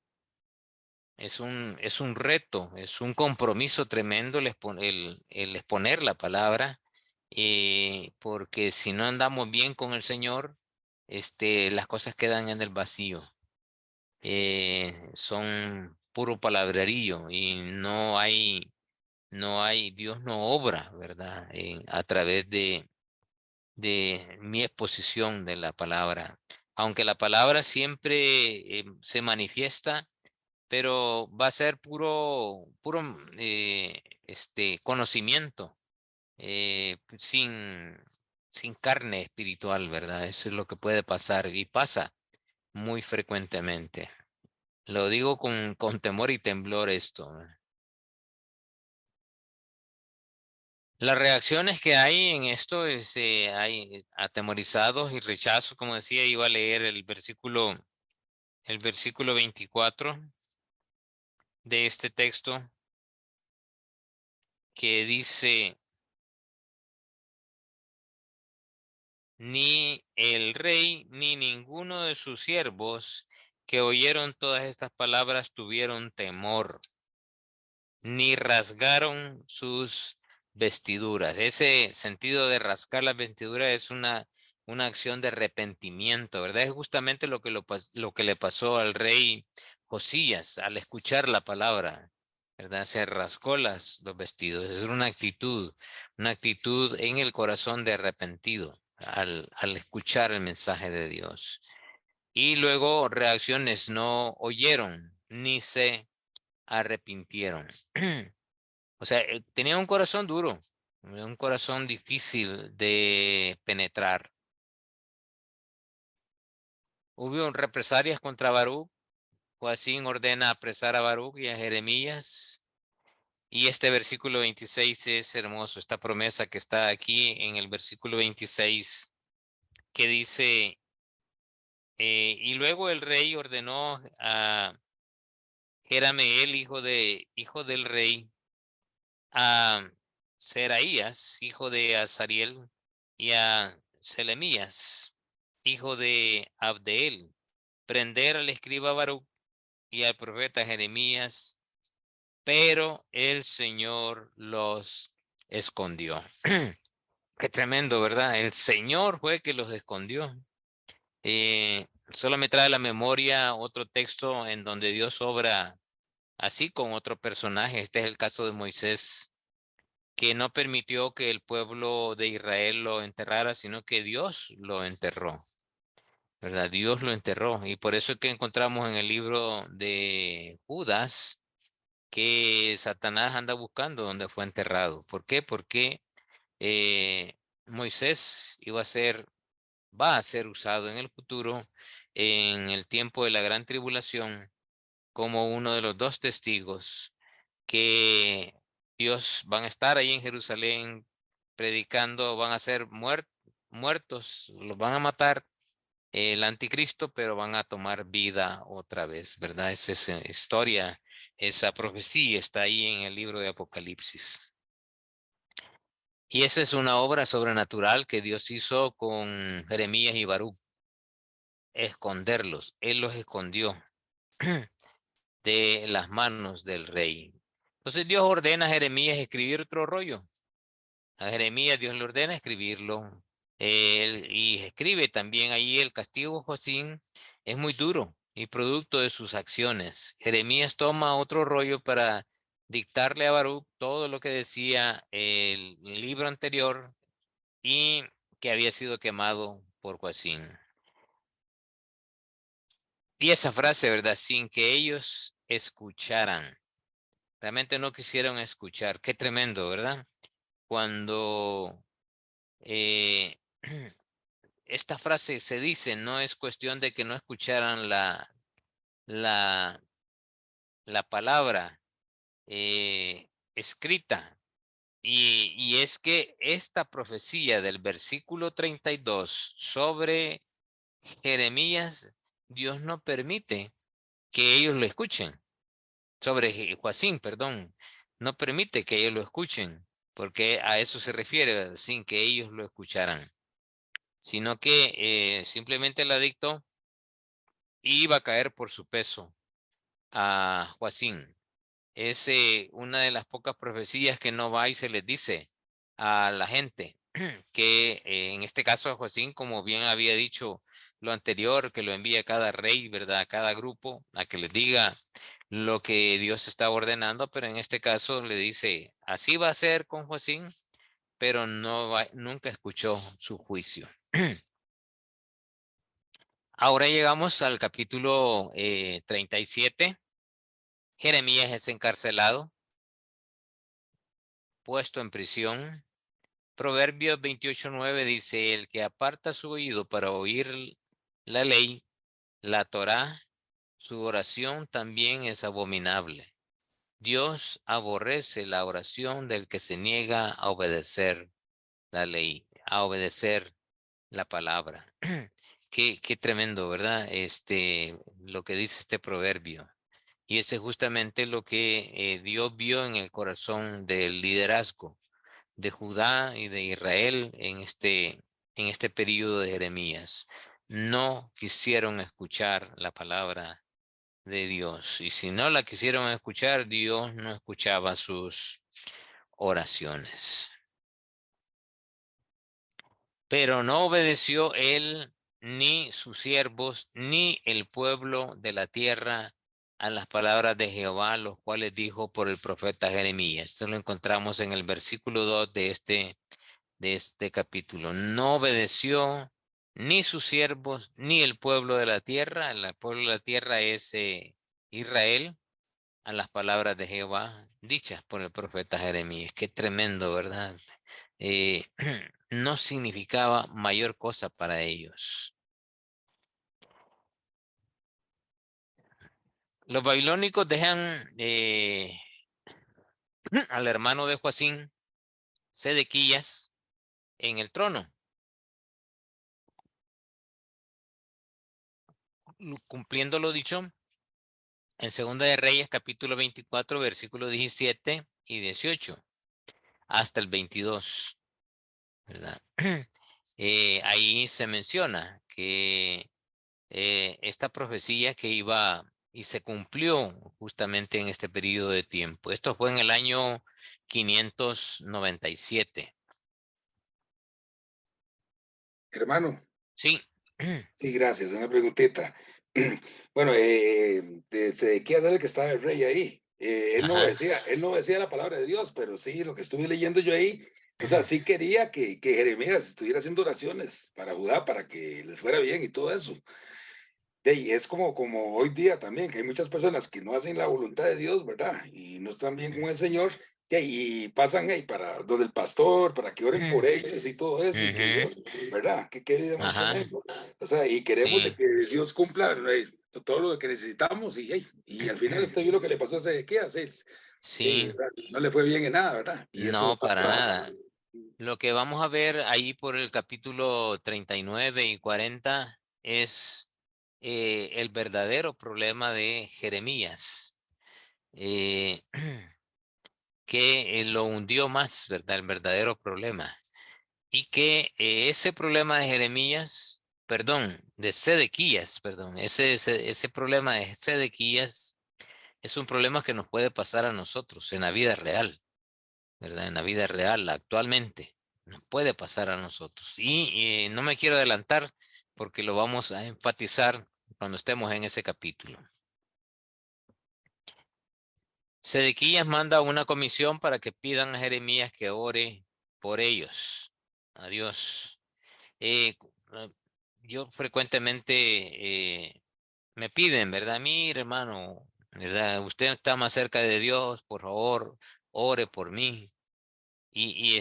un reto, es un compromiso tremendo el exponer la palabra, porque si no andamos bien con el Señor, las cosas quedan en el vacío. Son puro palabrerío y Dios no obra, ¿verdad? A través de mi exposición de la palabra. Aunque la palabra siempre se manifiesta, pero va a ser puro conocimiento, sin carne espiritual, ¿verdad? Eso es lo que puede pasar y pasa muy frecuentemente. Lo digo con temor y temblor esto. Las reacciones que hay en esto hay atemorizados y rechazo, como decía, iba a leer el versículo 24 de este texto que dice: ni el rey ni ninguno de sus siervos que oyeron todas estas palabras tuvieron temor, ni rasgaron sus vestiduras. Ese sentido de rascar las vestiduras es una acción de arrepentimiento, ¿verdad? Es justamente lo que le pasó al rey Josías al escuchar la palabra, ¿verdad? Se rascó los vestidos. Es una actitud en el corazón de arrepentido al escuchar el mensaje de Dios. Y luego reacciones: no oyeron ni se arrepintieron. O sea, tenía un corazón duro, un corazón difícil de penetrar. Hubo represalias contra Baruch. Joacín ordena apresar a Baruch y a Jeremías. Y este versículo 26 es hermoso, esta promesa que está aquí en el versículo 26, que dice, y luego el rey ordenó a Jerameel, hijo del rey, a Seraías, hijo de Azariel, y a Selemías, hijo de Abdeel, prender al escriba Baruch y al profeta Jeremías, pero el Señor los escondió. Qué tremendo, ¿verdad? El Señor fue que los escondió. Solo me trae a la memoria otro texto en donde Dios obra así con otro personaje. Este es el caso de Moisés, que no permitió que el pueblo de Israel lo enterrara, sino que Dios lo enterró, ¿verdad? Dios lo enterró. Y por eso es que encontramos en el libro de Judas que Satanás anda buscando dónde fue enterrado. ¿Por qué? Porque Moisés va a ser usado en el futuro, en el tiempo de la gran tribulación, como uno de los dos testigos que Dios van a estar ahí en Jerusalén predicando, van a ser muertos, los van a matar el anticristo, pero van a tomar vida otra vez, ¿verdad? Esa historia, esa profecía está ahí en el libro de Apocalipsis. Y esa es una obra sobrenatural que Dios hizo con Jeremías y Baruch, esconderlos. Él los escondió de las manos del rey. Entonces Dios ordena a Jeremías escribir otro rollo. A Jeremías Dios le ordena escribirlo. Y escribe también ahí: el castigo Joacín es muy duro y producto de sus acciones. Jeremías toma otro rollo para dictarle a Baruch todo lo que decía el libro anterior y que había sido quemado por Joacín. Y esa frase, ¿verdad? Sin que ellos escucharan. Realmente no quisieron escuchar. Qué tremendo, ¿verdad? Cuando esta frase se dice, no es cuestión de que no escucharan la palabra escrita. Y es que esta profecía del versículo 32 sobre Jeremías, Dios no permite que ellos lo escuchen. Sobre Joacín, perdón, no permite que ellos lo escuchen, porque a eso se refiere, sin que ellos lo escucharan, sino que simplemente el adicto iba a caer por su peso a Joacín. Es una de las pocas profecías que no va y se les dice a la gente que en este caso a Joacín, como bien había dicho lo anterior, que lo envía cada rey, ¿verdad? A cada grupo, a que les diga lo que Dios está ordenando, pero en este caso le dice, así va a ser con Joacín, pero nunca escuchó su juicio. Ahora llegamos al capítulo 37. Jeremías es encarcelado, puesto en prisión. Proverbios 28:9 dice: el que aparta su oído para oír la ley, la Torá, su oración también es abominable. Dios aborrece la oración del que se niega a obedecer la ley, a obedecer la palabra. Qué tremendo, ¿verdad? Lo que dice este proverbio. Y ese es justamente lo que Dios vio en el corazón del liderazgo de Judá y de Israel en este periodo de Jeremías. No quisieron escuchar la palabra de Dios. Y si no la quisieron escuchar, Dios no escuchaba sus oraciones. Pero no obedeció él, ni sus siervos, ni el pueblo de la tierra a las palabras de Jehová, los cuales dijo por el profeta Jeremías. Esto lo encontramos en el versículo 2 de este capítulo. No obedeció ni sus siervos, ni el pueblo de la tierra. El pueblo de la tierra es Israel, a las palabras de Jehová dichas por el profeta Jeremías. Qué tremendo, ¿verdad? No significaba mayor cosa para ellos. Los babilónicos dejan al hermano de Joacín, Sedequías, en el trono, cumpliendo lo dicho en Segunda de Reyes, capítulo 24, versículos 17 y 18, hasta el 22, ¿verdad? Ahí se menciona que esta profecía que iba y se cumplió justamente en este periodo de tiempo. Esto fue en el año 597. Hermano. Sí. Sí, gracias. Una preguntita. Bueno, de Sedequías era el que estaba el rey ahí. Él no obedecía la palabra de Dios, pero sí, lo que estuve leyendo yo ahí, o sea, sí quería que Jeremías estuviera haciendo oraciones para Judá, para que les fuera bien y todo eso. Y es como hoy día también, que hay muchas personas que no hacen la voluntad de Dios, ¿verdad? Y no están bien con el Señor, y pasan ahí para donde el pastor, para que oren por ellos y todo eso, y que Dios, ¿verdad? Que quede más tremendo. O sea, y queremos de que Dios cumpla todo lo que necesitamos, y al final usted vio lo que le pasó a Sedequías, sí. No le fue bien en nada, ¿verdad? Y eso No, para nada. Lo que vamos a ver ahí por el capítulo 39 y 40 es el verdadero problema de Jeremías, que lo hundió más, ¿verdad? El verdadero problema. Y que ese problema de Jeremías, perdón, de Sedequías, perdón, ese problema de Sedequías es un problema que nos puede pasar a nosotros en la vida real, ¿verdad? En la vida real, actualmente, nos puede pasar a nosotros. Y no me quiero adelantar porque lo vamos a enfatizar cuando estemos en ese capítulo. Sedequías manda una comisión para que pidan a Jeremías que ore por ellos, a Dios. Yo frecuentemente me piden, ¿verdad? Mire, hermano, ¿verdad? Usted está más cerca de Dios, por favor, ore por mí. Y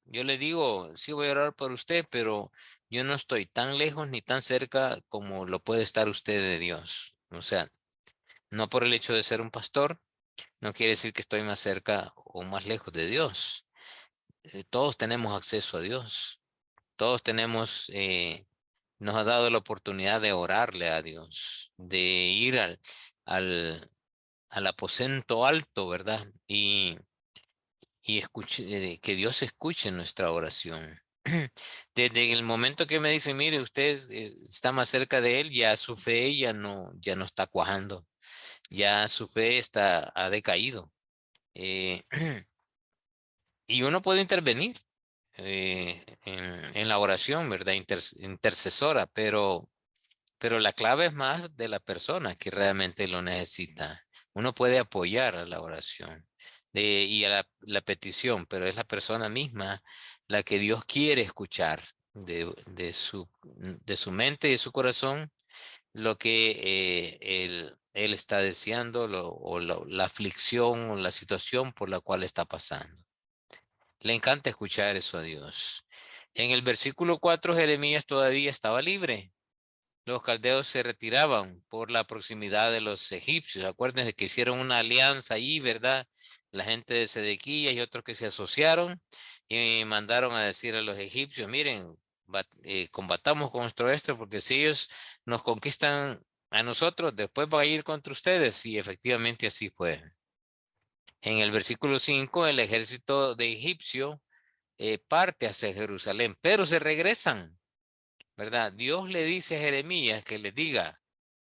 yo le digo, sí voy a orar por usted, pero yo no estoy tan lejos ni tan cerca como lo puede estar usted de Dios. O sea, no por el hecho de ser un pastor, no quiere decir que estoy más cerca o más lejos de Dios. Todos tenemos acceso a Dios. Todos nos ha dado la oportunidad de orarle a Dios, de ir al aposento alto, ¿verdad? Y que Dios escuche nuestra oración. Desde el momento que me dice, mire, usted está más cerca de él, ya su fe ya no está cuajando, ya su fe ha decaído. Y uno puede intervenir en la oración, ¿verdad? Intercesora, pero la clave es más de la persona que realmente lo necesita. Uno puede apoyar a la oración y a la petición, pero es la persona misma la que Dios quiere escuchar de su mente y de su corazón lo que él está deseando la aflicción o la situación por la cual está pasando. Le encanta escuchar eso a Dios. En el versículo 4, Jeremías todavía estaba libre. Los caldeos se retiraban por la proximidad de los egipcios. Acuérdense que hicieron una alianza ahí, ¿verdad? La gente de Sedequías y otros que se asociaron y mandaron a decir a los egipcios, miren, combatamos con nuestro porque si ellos nos conquistan a nosotros, después va a ir contra ustedes. Y efectivamente así fue. En el versículo 5, el ejército de egipcio parte hacia Jerusalén, pero se regresan, ¿verdad? Dios le dice a Jeremías que le diga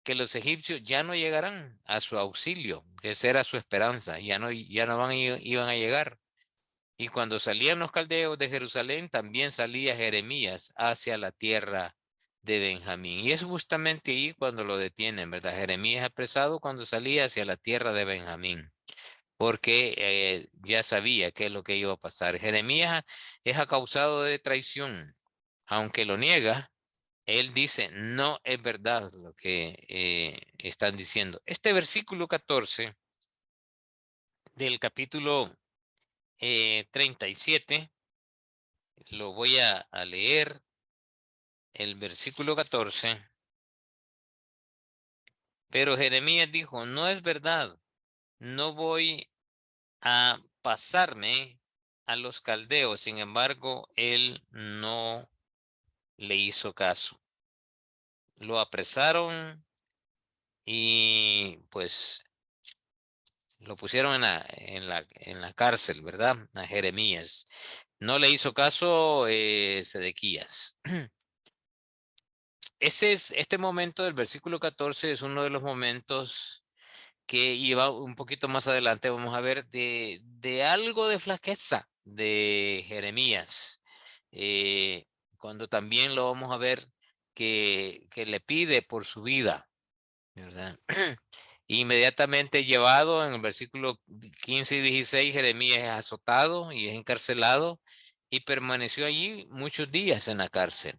que los egipcios ya no llegarán a su auxilio, que esa era su esperanza, ya no iban a llegar. Y cuando salían los caldeos de Jerusalén, también salía Jeremías hacia la tierra de Benjamín. Y es justamente ahí cuando lo detienen, ¿verdad? Jeremías apresado cuando salía hacia la tierra de Benjamín, porque ya sabía qué es lo que iba a pasar. Jeremías es acusado de traición, aunque lo niega. Él dice, no es verdad lo que están diciendo. Este versículo 14 del capítulo 37, lo voy a leer, el versículo 14. Pero Jeremías dijo, no es verdad, no voy a pasarme a los caldeos. Sin embargo, él no le hizo caso. Lo apresaron y pues lo pusieron en la cárcel, ¿verdad? A Jeremías. No le hizo caso Sedequías. Este momento del versículo 14 es uno de los momentos que iba un poquito más adelante, vamos a ver, de algo de flaqueza de Jeremías. Cuando también lo vamos a ver que le pide por su vida, ¿verdad? Inmediatamente llevado en el versículo 15 y 16, Jeremías es azotado y es encarcelado y permaneció allí muchos días en la cárcel.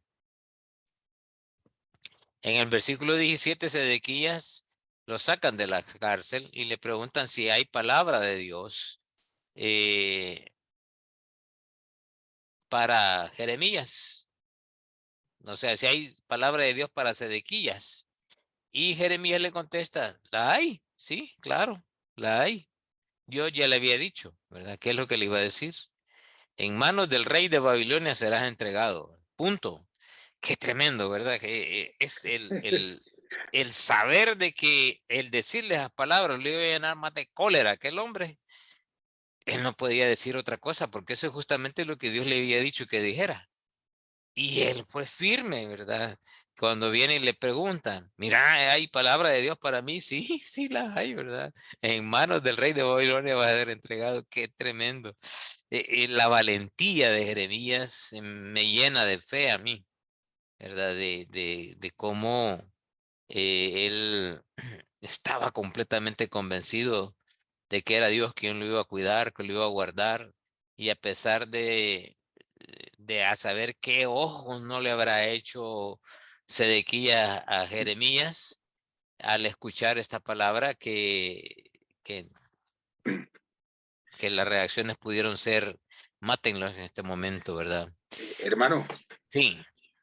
En el versículo 17, Sedequías lo sacan de la cárcel y le preguntan si hay palabra de Dios para Jeremías. O sea, si hay palabra de Dios para Sedequías. Y Jeremías le contesta, la hay, sí, claro, la hay. Yo ya le había dicho, ¿verdad? ¿Qué es lo que le iba a decir? En manos del rey de Babilonia serás entregado. Punto. Qué tremendo, ¿verdad? Que es el saber de que el decirle esas palabras le iba a llenar más de cólera que el hombre. Él no podía decir otra cosa porque eso es justamente lo que Dios le había dicho que dijera. Y él fue firme, ¿verdad? Cuando viene y le preguntan, mira, ¿hay palabra de Dios para mí? Sí, sí la hay, ¿verdad? En manos del rey de Babilonia va a ser entregado. Qué tremendo. La valentía de Jeremías me llena de fe a mí, ¿verdad? De cómo él estaba completamente convencido de que era Dios quien lo iba a cuidar, que lo iba a guardar, y a pesar de a saber qué ojo no le habrá hecho Sedequías a Jeremías al escuchar esta palabra que las reacciones pudieron ser, mátenlos en este momento, ¿verdad? Hermano, Sí.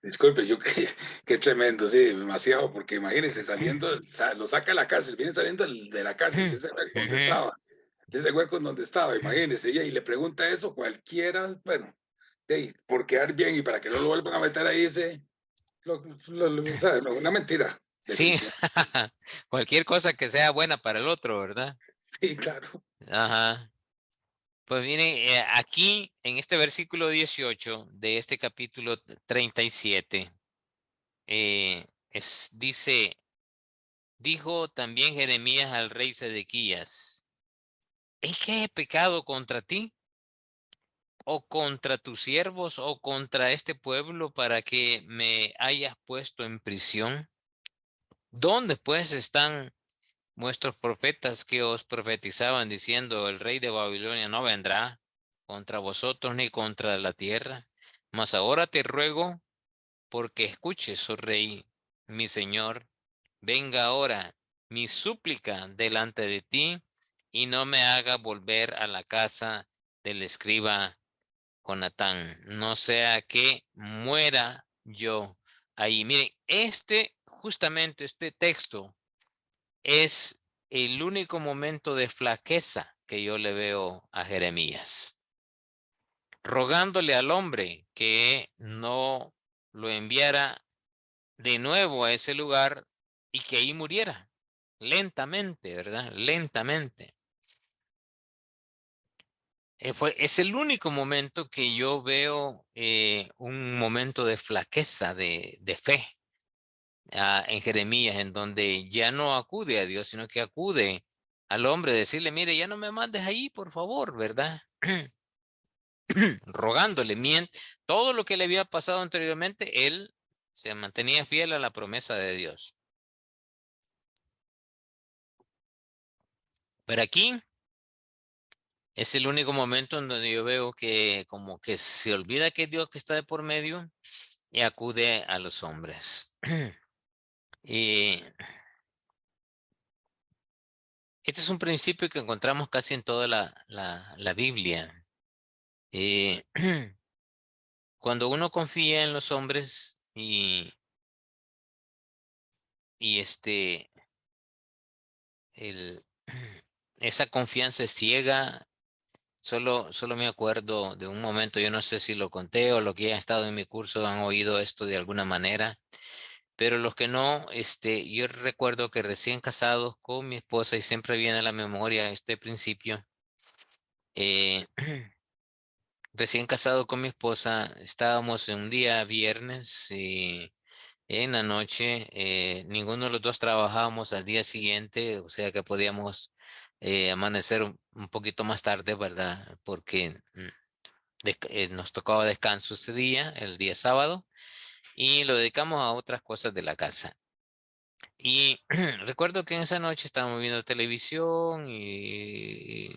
disculpe, yo qué tremendo, sí, demasiado, porque imagínese saliendo, lo saca de la cárcel, viene saliendo de la cárcel, de ese hueco donde estaba, de ese hueco en donde estaba, imagínese, y le pregunta eso, cualquiera, bueno, por quedar bien y para que no lo vuelvan a meter ahí, o sea, una mentira. Sí, cualquier cosa que sea buena para el otro, ¿verdad? Sí, claro. Ajá. Pues viene aquí en este versículo 18 de este capítulo 37, dice, dijo también Jeremías al rey Sedequías, ¿es que he pecado contra ti? ¿O contra tus siervos o contra este pueblo para que me hayas puesto en prisión? ¿Dónde pues están vuestros profetas que os profetizaban diciendo, el rey de Babilonia no vendrá contra vosotros ni contra la tierra? Mas ahora te ruego porque escuches, oh rey, mi señor, venga ahora mi súplica delante de ti y no me haga volver a la casa del escriba Jonatán, no sea que muera yo ahí. Miren, justamente este texto es el único momento de flaqueza que yo le veo a Jeremías, rogándole al hombre que no lo enviara de nuevo a ese lugar y que ahí muriera lentamente, ¿verdad? Lentamente. Es el único momento que yo veo un momento de flaqueza, de fe. en Jeremías, en donde ya no acude a Dios, sino que acude al hombre, decirle, mire, ya no me mandes ahí, por favor, ¿verdad? Rogándole, todo lo que le había pasado anteriormente, él se mantenía fiel a la promesa de Dios. Pero aquí es el único momento en donde yo veo que como que se olvida que es Dios que está de por medio y acude a los hombres. Y este es un principio que encontramos casi en toda la Biblia. Eh, Cuando uno confía en los hombres y el, esa confianza es ciega. Solo me acuerdo de un momento, yo no sé si lo conté o lo que han estado en mi curso han oído esto de alguna manera, pero los que no, yo recuerdo que recién casados con mi esposa, y siempre viene a la memoria este principio, eh, recién casado con mi esposa, estábamos en un día viernes y en la noche, ninguno de los dos trabajábamos al día siguiente, o sea que podíamos amanecer un poquito más tarde, ¿verdad? Porque nos tocaba descanso ese día, el día sábado, y lo dedicamos a otras cosas de la casa. Y recuerdo que en esa noche estábamos viendo televisión y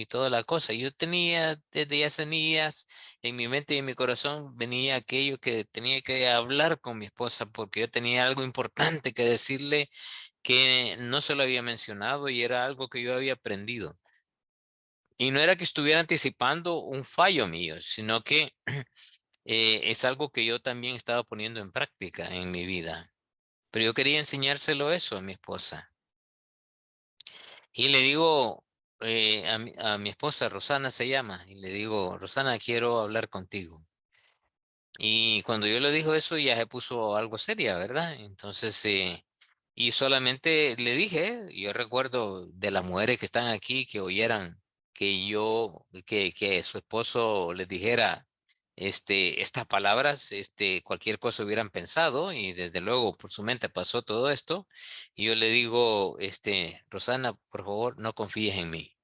toda la cosa. Yo tenía desde hace días en mi mente y en mi corazón venía aquello que tenía que hablar con mi esposa porque yo tenía algo importante que decirle que no se lo había mencionado y era algo que yo había aprendido. Y no era que estuviera anticipando un fallo mío, sino que es algo que yo también estaba poniendo en práctica en mi vida. Pero yo quería enseñárselo eso a mi esposa. Y le digo a mi esposa, Rosana se llama, y le digo, Rosana, quiero hablar contigo. Y cuando yo le dijo eso, ya se puso algo seria, ¿verdad? Entonces, y solamente le dije, yo recuerdo de las mujeres que están aquí que oyeran que su esposo les dijera estas palabras, cualquier cosa hubieran pensado, y desde luego por su mente pasó todo esto. Y yo le digo, Rosana, por favor, no confíes en mí.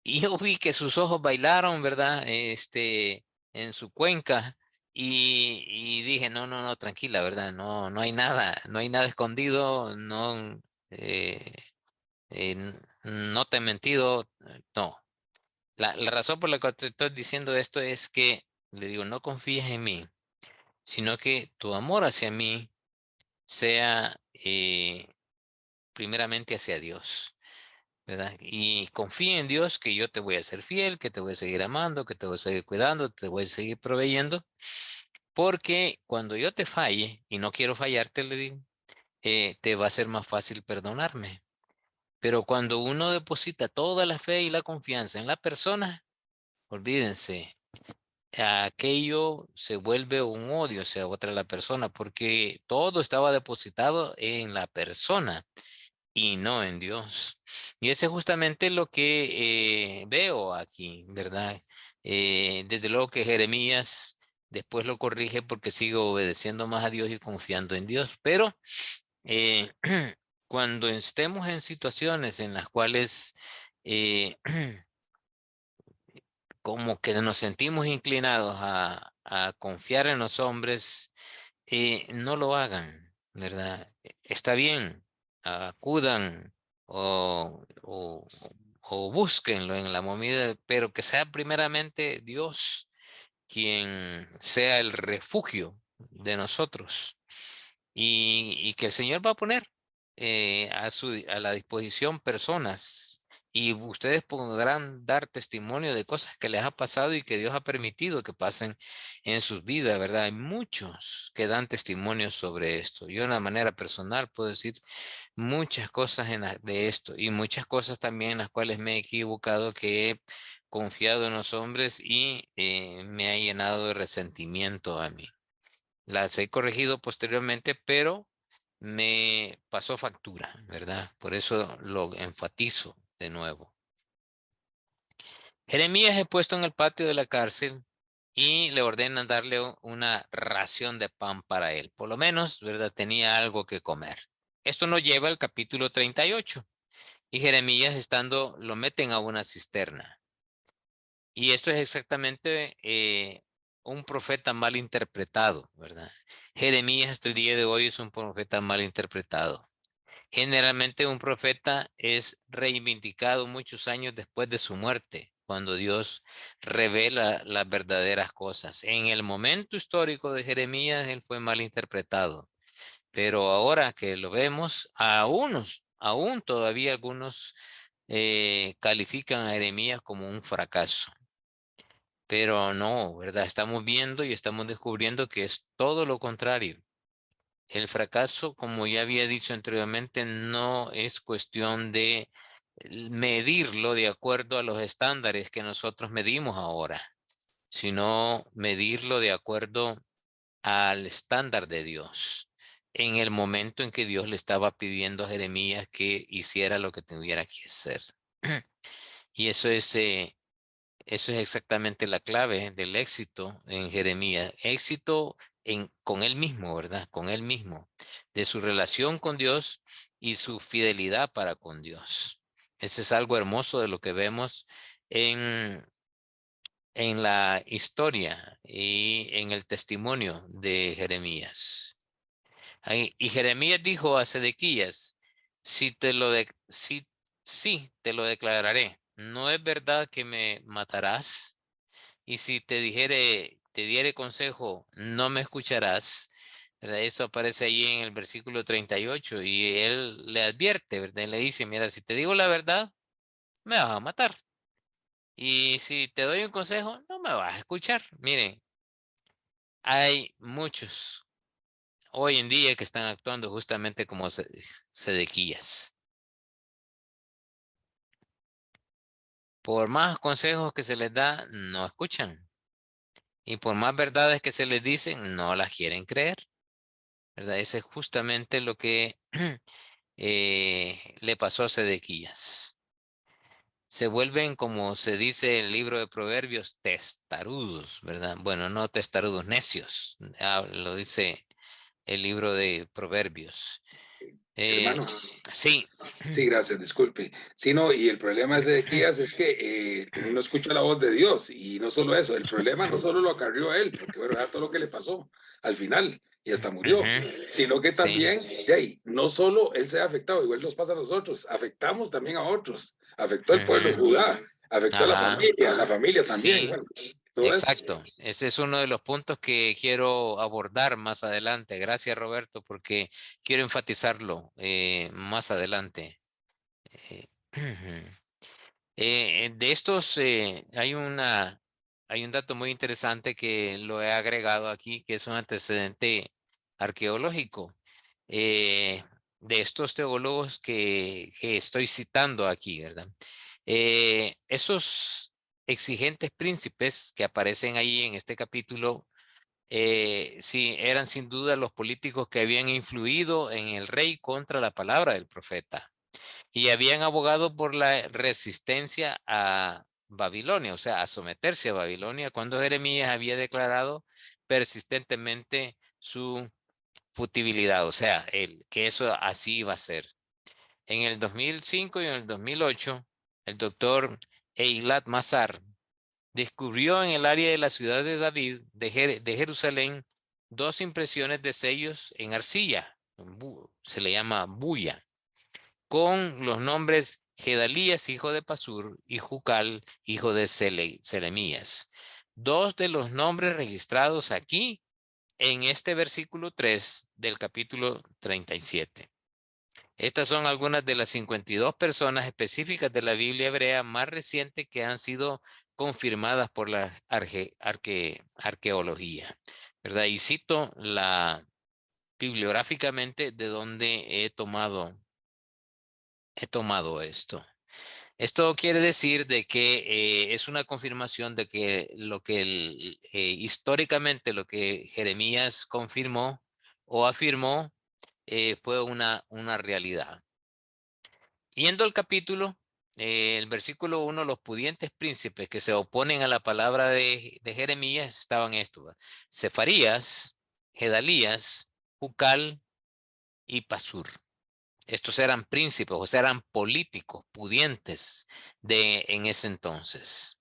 Y yo vi que sus ojos bailaron, ¿verdad? En su cuenca. Y dije, no, no, no, tranquila, ¿verdad? No, no hay nada escondido, no, eh, no te he mentido, no. La razón por la que te estoy diciendo esto es que le digo, no confíes en mí, sino que tu amor hacia mí sea primeramente hacia Dios. ¿Verdad? Y confía en Dios que yo te voy a ser fiel, que te voy a seguir amando, que te voy a seguir cuidando, te voy a seguir proveyendo, porque cuando yo te falle, y no quiero fallarte, le digo, te va a ser más fácil perdonarme. Pero cuando uno deposita toda la fe y la confianza en la persona, olvídense, aquello se vuelve un odio hacia otra la persona, porque todo estaba depositado en la persona y no en Dios. Y ese es justamente lo que veo aquí, ¿verdad? Desde luego que Jeremías después lo corrige porque sigue obedeciendo más a Dios y confiando en Dios, pero eh, cuando estemos en situaciones en las cuales eh, como que nos sentimos inclinados a confiar en los hombres, no lo hagan, ¿verdad? Está bien, acudan o búsquenlo en la movida, pero que sea primeramente Dios quien sea el refugio de nosotros y que el Señor va a poner a la disposición personas y ustedes podrán dar testimonio de cosas que les ha pasado y que Dios ha permitido que pasen en sus vidas, ¿verdad? Hay muchos que dan testimonio sobre esto. Yo de una manera personal puedo decir muchas cosas de esto y muchas cosas también en las cuales me he equivocado, que he confiado en los hombres y me ha llenado de resentimiento a mí. Las he corregido posteriormente, pero me pasó factura, ¿verdad? Por eso lo enfatizo de nuevo. Jeremías es puesto en el patio de la cárcel y le ordenan darle una ración de pan para él. Por lo menos, ¿verdad? Tenía algo que comer. Esto nos lleva al capítulo 38. Y Jeremías lo meten a una cisterna. Y esto es exactamente un profeta mal interpretado, ¿verdad? Jeremías hasta el día de hoy es un profeta mal interpretado. Generalmente un profeta es reivindicado muchos años después de su muerte, cuando Dios revela las verdaderas cosas. En el momento histórico de Jeremías, él fue mal interpretado. Pero ahora que lo vemos, aún todavía algunos califican a Jeremías como un fracaso. Pero no, ¿verdad? Estamos viendo y estamos descubriendo que es todo lo contrario. El fracaso, como ya había dicho anteriormente, no es cuestión de medirlo de acuerdo a los estándares que nosotros medimos ahora, sino medirlo de acuerdo al estándar de Dios. En el momento en que Dios le estaba pidiendo a Jeremías que hiciera lo que tuviera que hacer. Y eso es exactamente la clave del éxito en Jeremías. Éxito con él mismo, ¿verdad? Con él mismo, de su relación con Dios y su fidelidad para con Dios. Ese es algo hermoso de lo que vemos en, en la historia y en el testimonio de Jeremías. Y Jeremías dijo a Sedequías, sí, te lo declararé. ¿No es verdad que me matarás? Y si te diere consejo, no me escucharás. ¿Verdad? Eso aparece ahí en el versículo 38 y él le advierte, ¿verdad? Le dice, mira, si te digo la verdad, me vas a matar. Y si te doy un consejo, no me vas a escuchar. Miren, hay muchos hoy en día que están actuando justamente como Sedequías. Por más consejos que se les da, no escuchan. Y por más verdades que se les dicen, no las quieren creer. ¿Verdad? Ese es justamente lo que le pasó a Sedequías. Se vuelven, como se dice en el libro de Proverbios, testarudos, ¿verdad? Bueno, no testarudos, necios. Lo dice el libro de Proverbios. Hermano. Sí. Sí, gracias, disculpe. Sí, no, y el problema de Ezequías es que no escucha la voz de Dios, y no solo eso, el problema no solo lo acarrió a él, porque bueno, era todo lo que le pasó al final, y hasta murió, sino que también, Sí. no solo él se ha afectado, igual nos pasa a nosotros, afectamos también a otros, afectó al pueblo de Judá, afectó a Ajá. la familia también, Sí. bueno, todo eso. Exacto, ese es uno de los puntos que quiero abordar más adelante. Gracias, Roberto, porque quiero enfatizarlo más adelante. Eh, de estos, hay un dato muy interesante que lo he agregado aquí, que es un antecedente arqueológico de estos teólogos que estoy citando aquí, ¿verdad? Esos exigentes príncipes que aparecen ahí en este capítulo, sí, eran sin duda los políticos que habían influido en el rey contra la palabra del profeta y habían abogado por la resistencia a Babilonia, o sea, a someterse a Babilonia, cuando Jeremías había declarado persistentemente su futilidad, o sea, que eso así iba a ser. En el 2005 y en el 2008, el doctor Eilat Mazar descubrió en el área de la ciudad de David, de Jerusalén, dos impresiones de sellos en arcilla, se le llama bulla, con los nombres Gedalías, hijo de Pasur, y Jucal, hijo de Selemías. Dos de los nombres registrados aquí en este versículo 3 del capítulo 37. Estas son algunas de las 52 personas específicas de la Biblia hebrea más reciente que han sido confirmadas por la arqueología, ¿verdad? Y cito bibliográficamente de donde he tomado esto. Esto quiere decir de que es una confirmación de que históricamente lo que Jeremías confirmó o afirmó fue una realidad. Yendo al capítulo, el versículo 1, los pudientes príncipes que se oponen a la palabra de Jeremías estaban estos: Cefarías, Gedalías, Jucal y Pasur. Estos eran príncipes, o sea, eran políticos pudientes en ese entonces.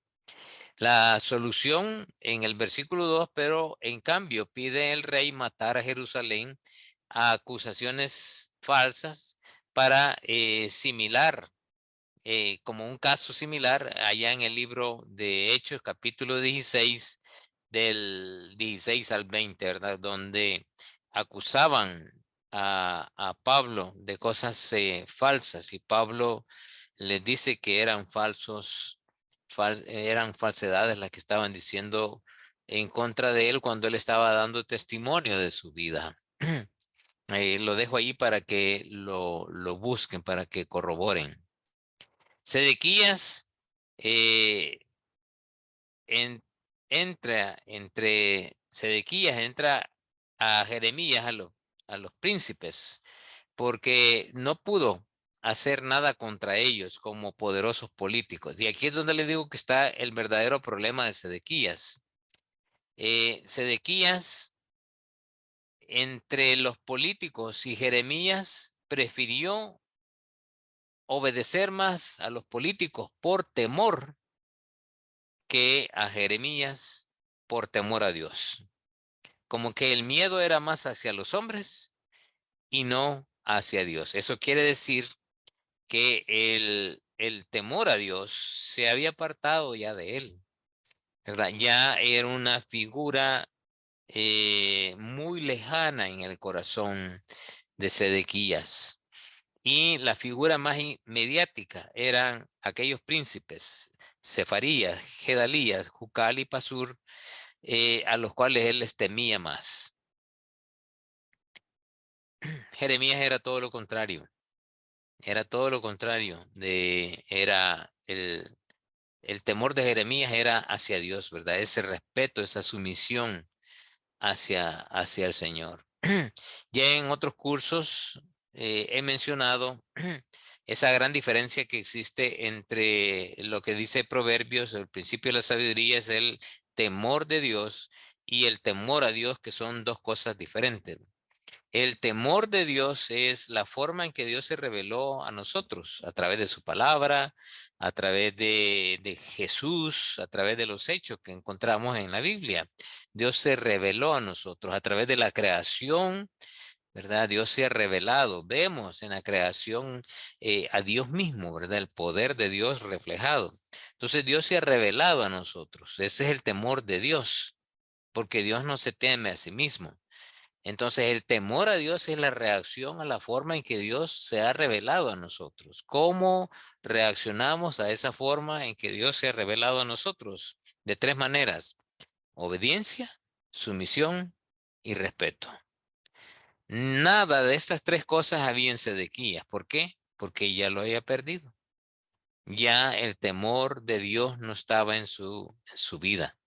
La solución en el versículo 2, pero en cambio pide el rey matar a Jerusalén a acusaciones falsas para como un caso similar allá en el libro de Hechos, capítulo 16, del 16 al 20, ¿verdad? Donde acusaban a Pablo de cosas falsas, y Pablo les dice que eran eran falsedades las que estaban diciendo en contra de él cuando él estaba dando testimonio de su vida. Lo dejo ahí para que lo busquen, para que corroboren. Sedequías eh, entre Sedequías entra a Jeremías, a los príncipes, porque no pudo hacer nada contra ellos como poderosos políticos. Y aquí es donde le digo que está el verdadero problema de Sedequías. Sedequías, entre los políticos y Jeremías, prefirió obedecer más a los políticos por temor que a Jeremías por temor a Dios. Como que el miedo era más hacia los hombres y no hacia Dios. Eso quiere decir que el temor a Dios se había apartado ya de él, ¿verdad? Ya era una figura muy lejana en el corazón de Sedequías. Y la figura más mediática eran aquellos príncipes, Cefarías, Gedalías, Jucal y Pasur, a los cuales él les temía más. Jeremías era todo lo contrario. Era todo lo contrario. El temor de Jeremías era hacia Dios, ¿verdad? Ese respeto, esa sumisión hacia el Señor. Ya en otros cursos he mencionado esa gran diferencia que existe entre lo que dice Proverbios, el principio de la sabiduría es el temor de Dios, y el temor a Dios, que son dos cosas diferentes. El temor de Dios es la forma en que Dios se reveló a nosotros, a través de su palabra, a través de Jesús, a través de los hechos que encontramos en la Biblia. Dios se reveló a nosotros a través de la creación, ¿verdad? Dios se ha revelado. Vemos en la creación a Dios mismo, ¿verdad? El poder de Dios reflejado. Entonces Dios se ha revelado a nosotros. Ese es el temor de Dios, porque Dios no se teme a sí mismo. Entonces, el temor a Dios es la reacción a la forma en que Dios se ha revelado a nosotros. ¿Cómo reaccionamos a esa forma en que Dios se ha revelado a nosotros? De tres maneras: obediencia, sumisión y respeto. Nada de estas tres cosas había en Sedequías. ¿Por qué? Porque ya lo había perdido. Ya el temor de Dios no estaba en su vida.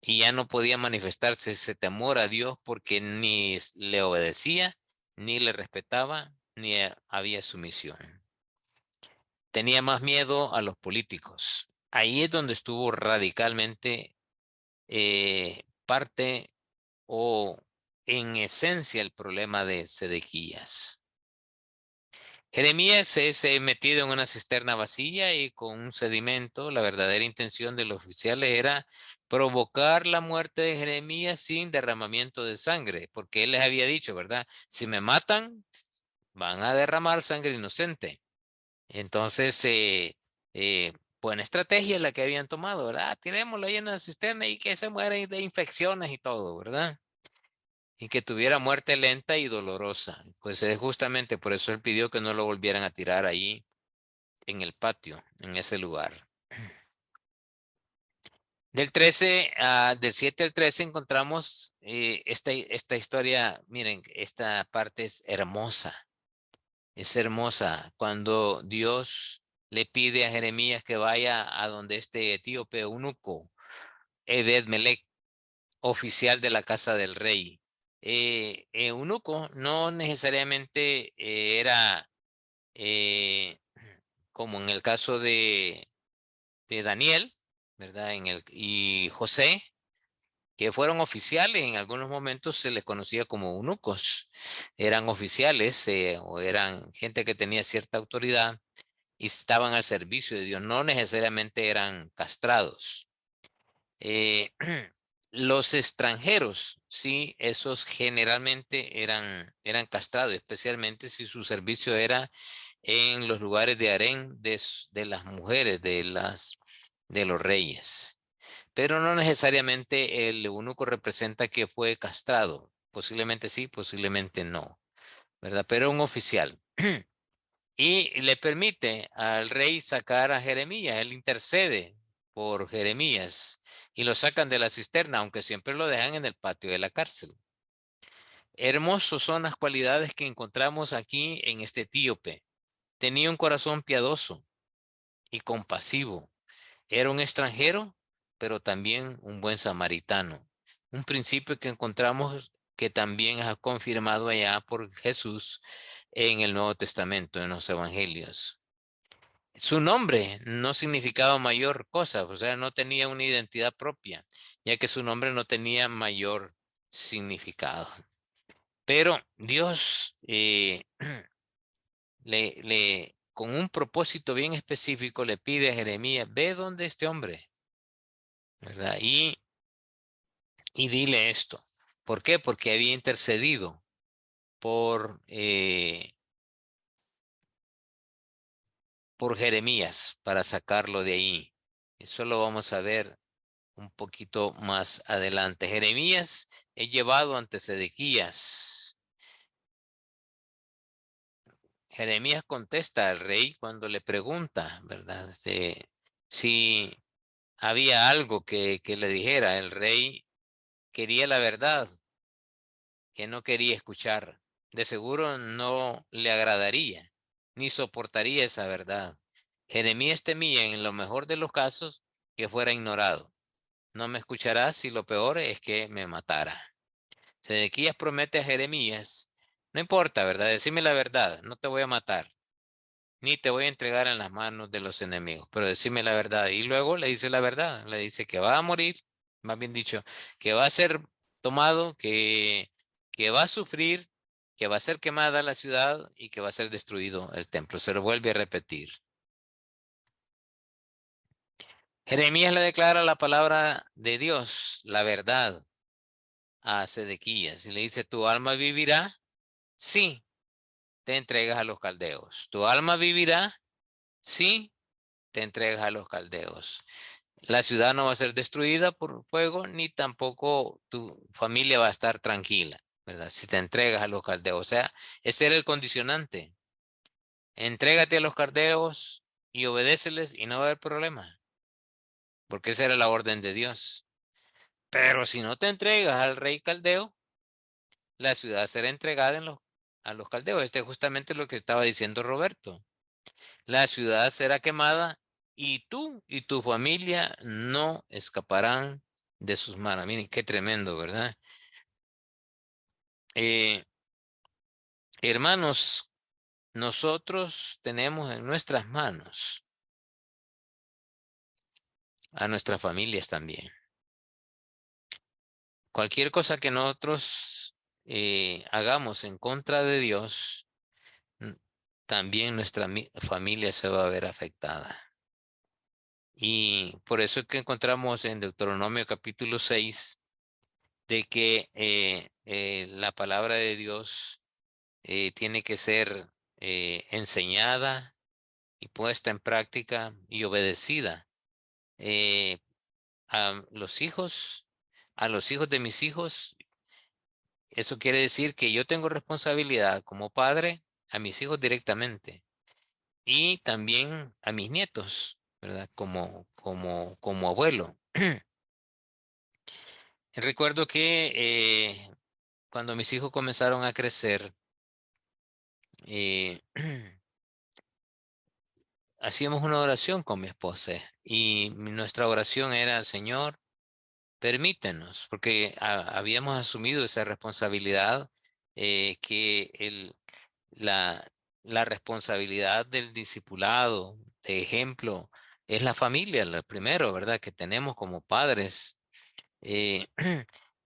Y ya no podía manifestarse ese temor a Dios porque ni le obedecía, ni le respetaba, ni había sumisión. Tenía más miedo a los políticos. Ahí es donde estuvo radicalmente parte o en esencia el problema de Sedequías. Jeremías es metido en una cisterna vacía y con un sedimento. La verdadera intención de los oficiales era provocar la muerte de Jeremías sin derramamiento de sangre, porque él les había dicho, ¿verdad? Si me matan, van a derramar sangre inocente. Entonces, buena estrategia la que habían tomado, ¿verdad? Tirémoslo ahí en la cisterna y que se mueren de infecciones y todo, ¿verdad? Y que tuviera muerte lenta y dolorosa. Pues es justamente por eso él pidió que no lo volvieran a tirar ahí en el patio, en ese lugar. Del 7 al 13 encontramos esta historia. Miren, esta parte es hermosa. Es hermosa cuando Dios le pide a Jeremías que vaya a donde este etíope eunuco, Ebed-Melech, oficial de la casa del rey. Eunuco no necesariamente era como en el caso de Daniel, ¿verdad? Y José, que fueron oficiales, en algunos momentos se les conocía como eunucos, eran oficiales o eran gente que tenía cierta autoridad y estaban al servicio de Dios, no necesariamente eran castrados. Los extranjeros, sí, esos generalmente eran castrados, especialmente si su servicio era en los lugares de harén de las mujeres, de los reyes. Pero no necesariamente el eunuco representa que fue castrado. Posiblemente sí, posiblemente no, ¿verdad? Pero un oficial. Y le permite al rey sacar a Jeremías. Él intercede por Jeremías y lo sacan de la cisterna, aunque siempre lo dejan en el patio de la cárcel. Hermosos son las cualidades que encontramos aquí en este etíope. Tenía un corazón piadoso y compasivo. Era un extranjero, pero también un buen samaritano. Un principio que encontramos que también ha confirmado allá por Jesús en el Nuevo Testamento, en los Evangelios. Su nombre no significaba mayor cosa, o sea, no tenía una identidad propia, ya que su nombre no tenía mayor significado. Pero Dios con un propósito bien específico le pide a Jeremías, ve donde este hombre, ¿verdad? Y dile esto. ¿Por qué? Porque había intercedido por Jeremías para sacarlo de ahí. Eso lo vamos a ver un poquito más adelante. Jeremías es llevado ante Sedequías. Jeremías contesta al rey cuando le pregunta, ¿verdad? Si había algo que le dijera. El rey quería la verdad, que no quería escuchar. De seguro no le agradaría, ni soportaría esa verdad. Jeremías temía, en lo mejor de los casos, que fuera ignorado. No me escucharás y lo peor es que me matara. Sedequías promete a Jeremías, no importa, ¿verdad? Decime la verdad, no te voy a matar, ni te voy a entregar en las manos de los enemigos, pero decime la verdad. Y luego le dice la verdad, le dice que va a morir, más bien dicho, que va a ser tomado, que va a sufrir, que va a ser quemada la ciudad y que va a ser destruido el templo. Se lo vuelve a repetir. Jeremías le declara la palabra de Dios, la verdad, a Sedequías y le dice, ¿tu alma vivirá? Sí, te entregas a los caldeos. ¿Tu alma vivirá? Sí, te entregas a los caldeos. La ciudad no va a ser destruida por fuego, ni tampoco tu familia va a estar tranquila, ¿verdad? Si te entregas a los caldeos. O sea, ese era el condicionante. Entrégate a los caldeos y obedéceles y no va a haber problema, porque esa era la orden de Dios. Pero si no te entregas al rey caldeo, la ciudad será entregada a los caldeos. Este es justamente lo que estaba diciendo Roberto. La ciudad será quemada y tú y tu familia no escaparán de sus manos. Miren, qué tremendo, ¿verdad? Hermanos, nosotros tenemos en nuestras manos a nuestras familias también. Cualquier cosa que nosotros hagamos en contra de Dios, también nuestra familia se va a ver afectada. Y por eso es que encontramos en Deuteronomio capítulo 6 de que la palabra de Dios tiene que ser enseñada y puesta en práctica y obedecida a los hijos de mis hijos. Eso quiere decir que yo tengo responsabilidad como padre a mis hijos directamente y también a mis nietos, ¿verdad? Como abuelo. Recuerdo que cuando mis hijos comenzaron a crecer, hacíamos una oración con mi esposa y nuestra oración era, Señor, permítenos, porque habíamos asumido esa responsabilidad, que la responsabilidad del discipulado, de ejemplo es la familia, lo primero, ¿verdad? Que tenemos como padres. Eh,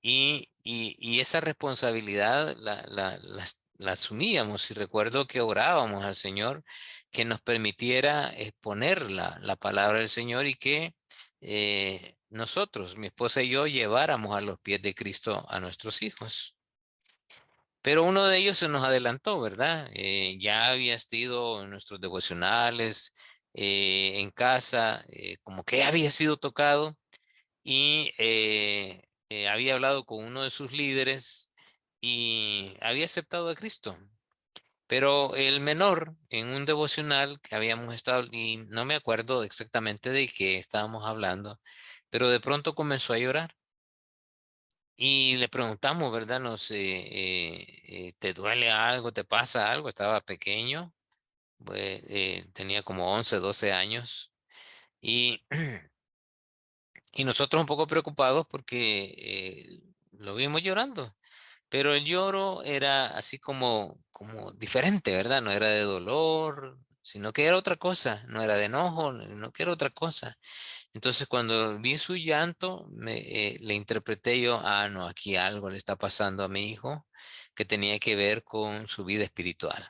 y esa responsabilidad la asumíamos, y recuerdo que orábamos al Señor que nos permitiera exponer la palabra del Señor, y que nosotros, mi esposa y yo, lleváramos a los pies de Cristo a nuestros hijos. Pero uno de ellos se nos adelantó, ¿verdad? Ya había sido en nuestros devocionales, en casa, como que había sido tocado, y había hablado con uno de sus líderes y había aceptado a Cristo. Pero el menor, en un devocional que habíamos estado, y no me acuerdo exactamente de qué estábamos hablando, pero de pronto comenzó a llorar. Y le preguntamos, ¿verdad? No sé, ¿te duele algo? ¿Te pasa algo? Estaba pequeño, pues, tenía como 11, 12 años. Y, y nosotros un poco preocupados porque lo vimos llorando. Pero el lloro era así como diferente, ¿verdad? No era de dolor, sino que era otra cosa. No era de enojo, no que era otra cosa. Entonces, cuando vi su llanto, le interpreté yo, no, aquí algo le está pasando a mi hijo que tenía que ver con su vida espiritual.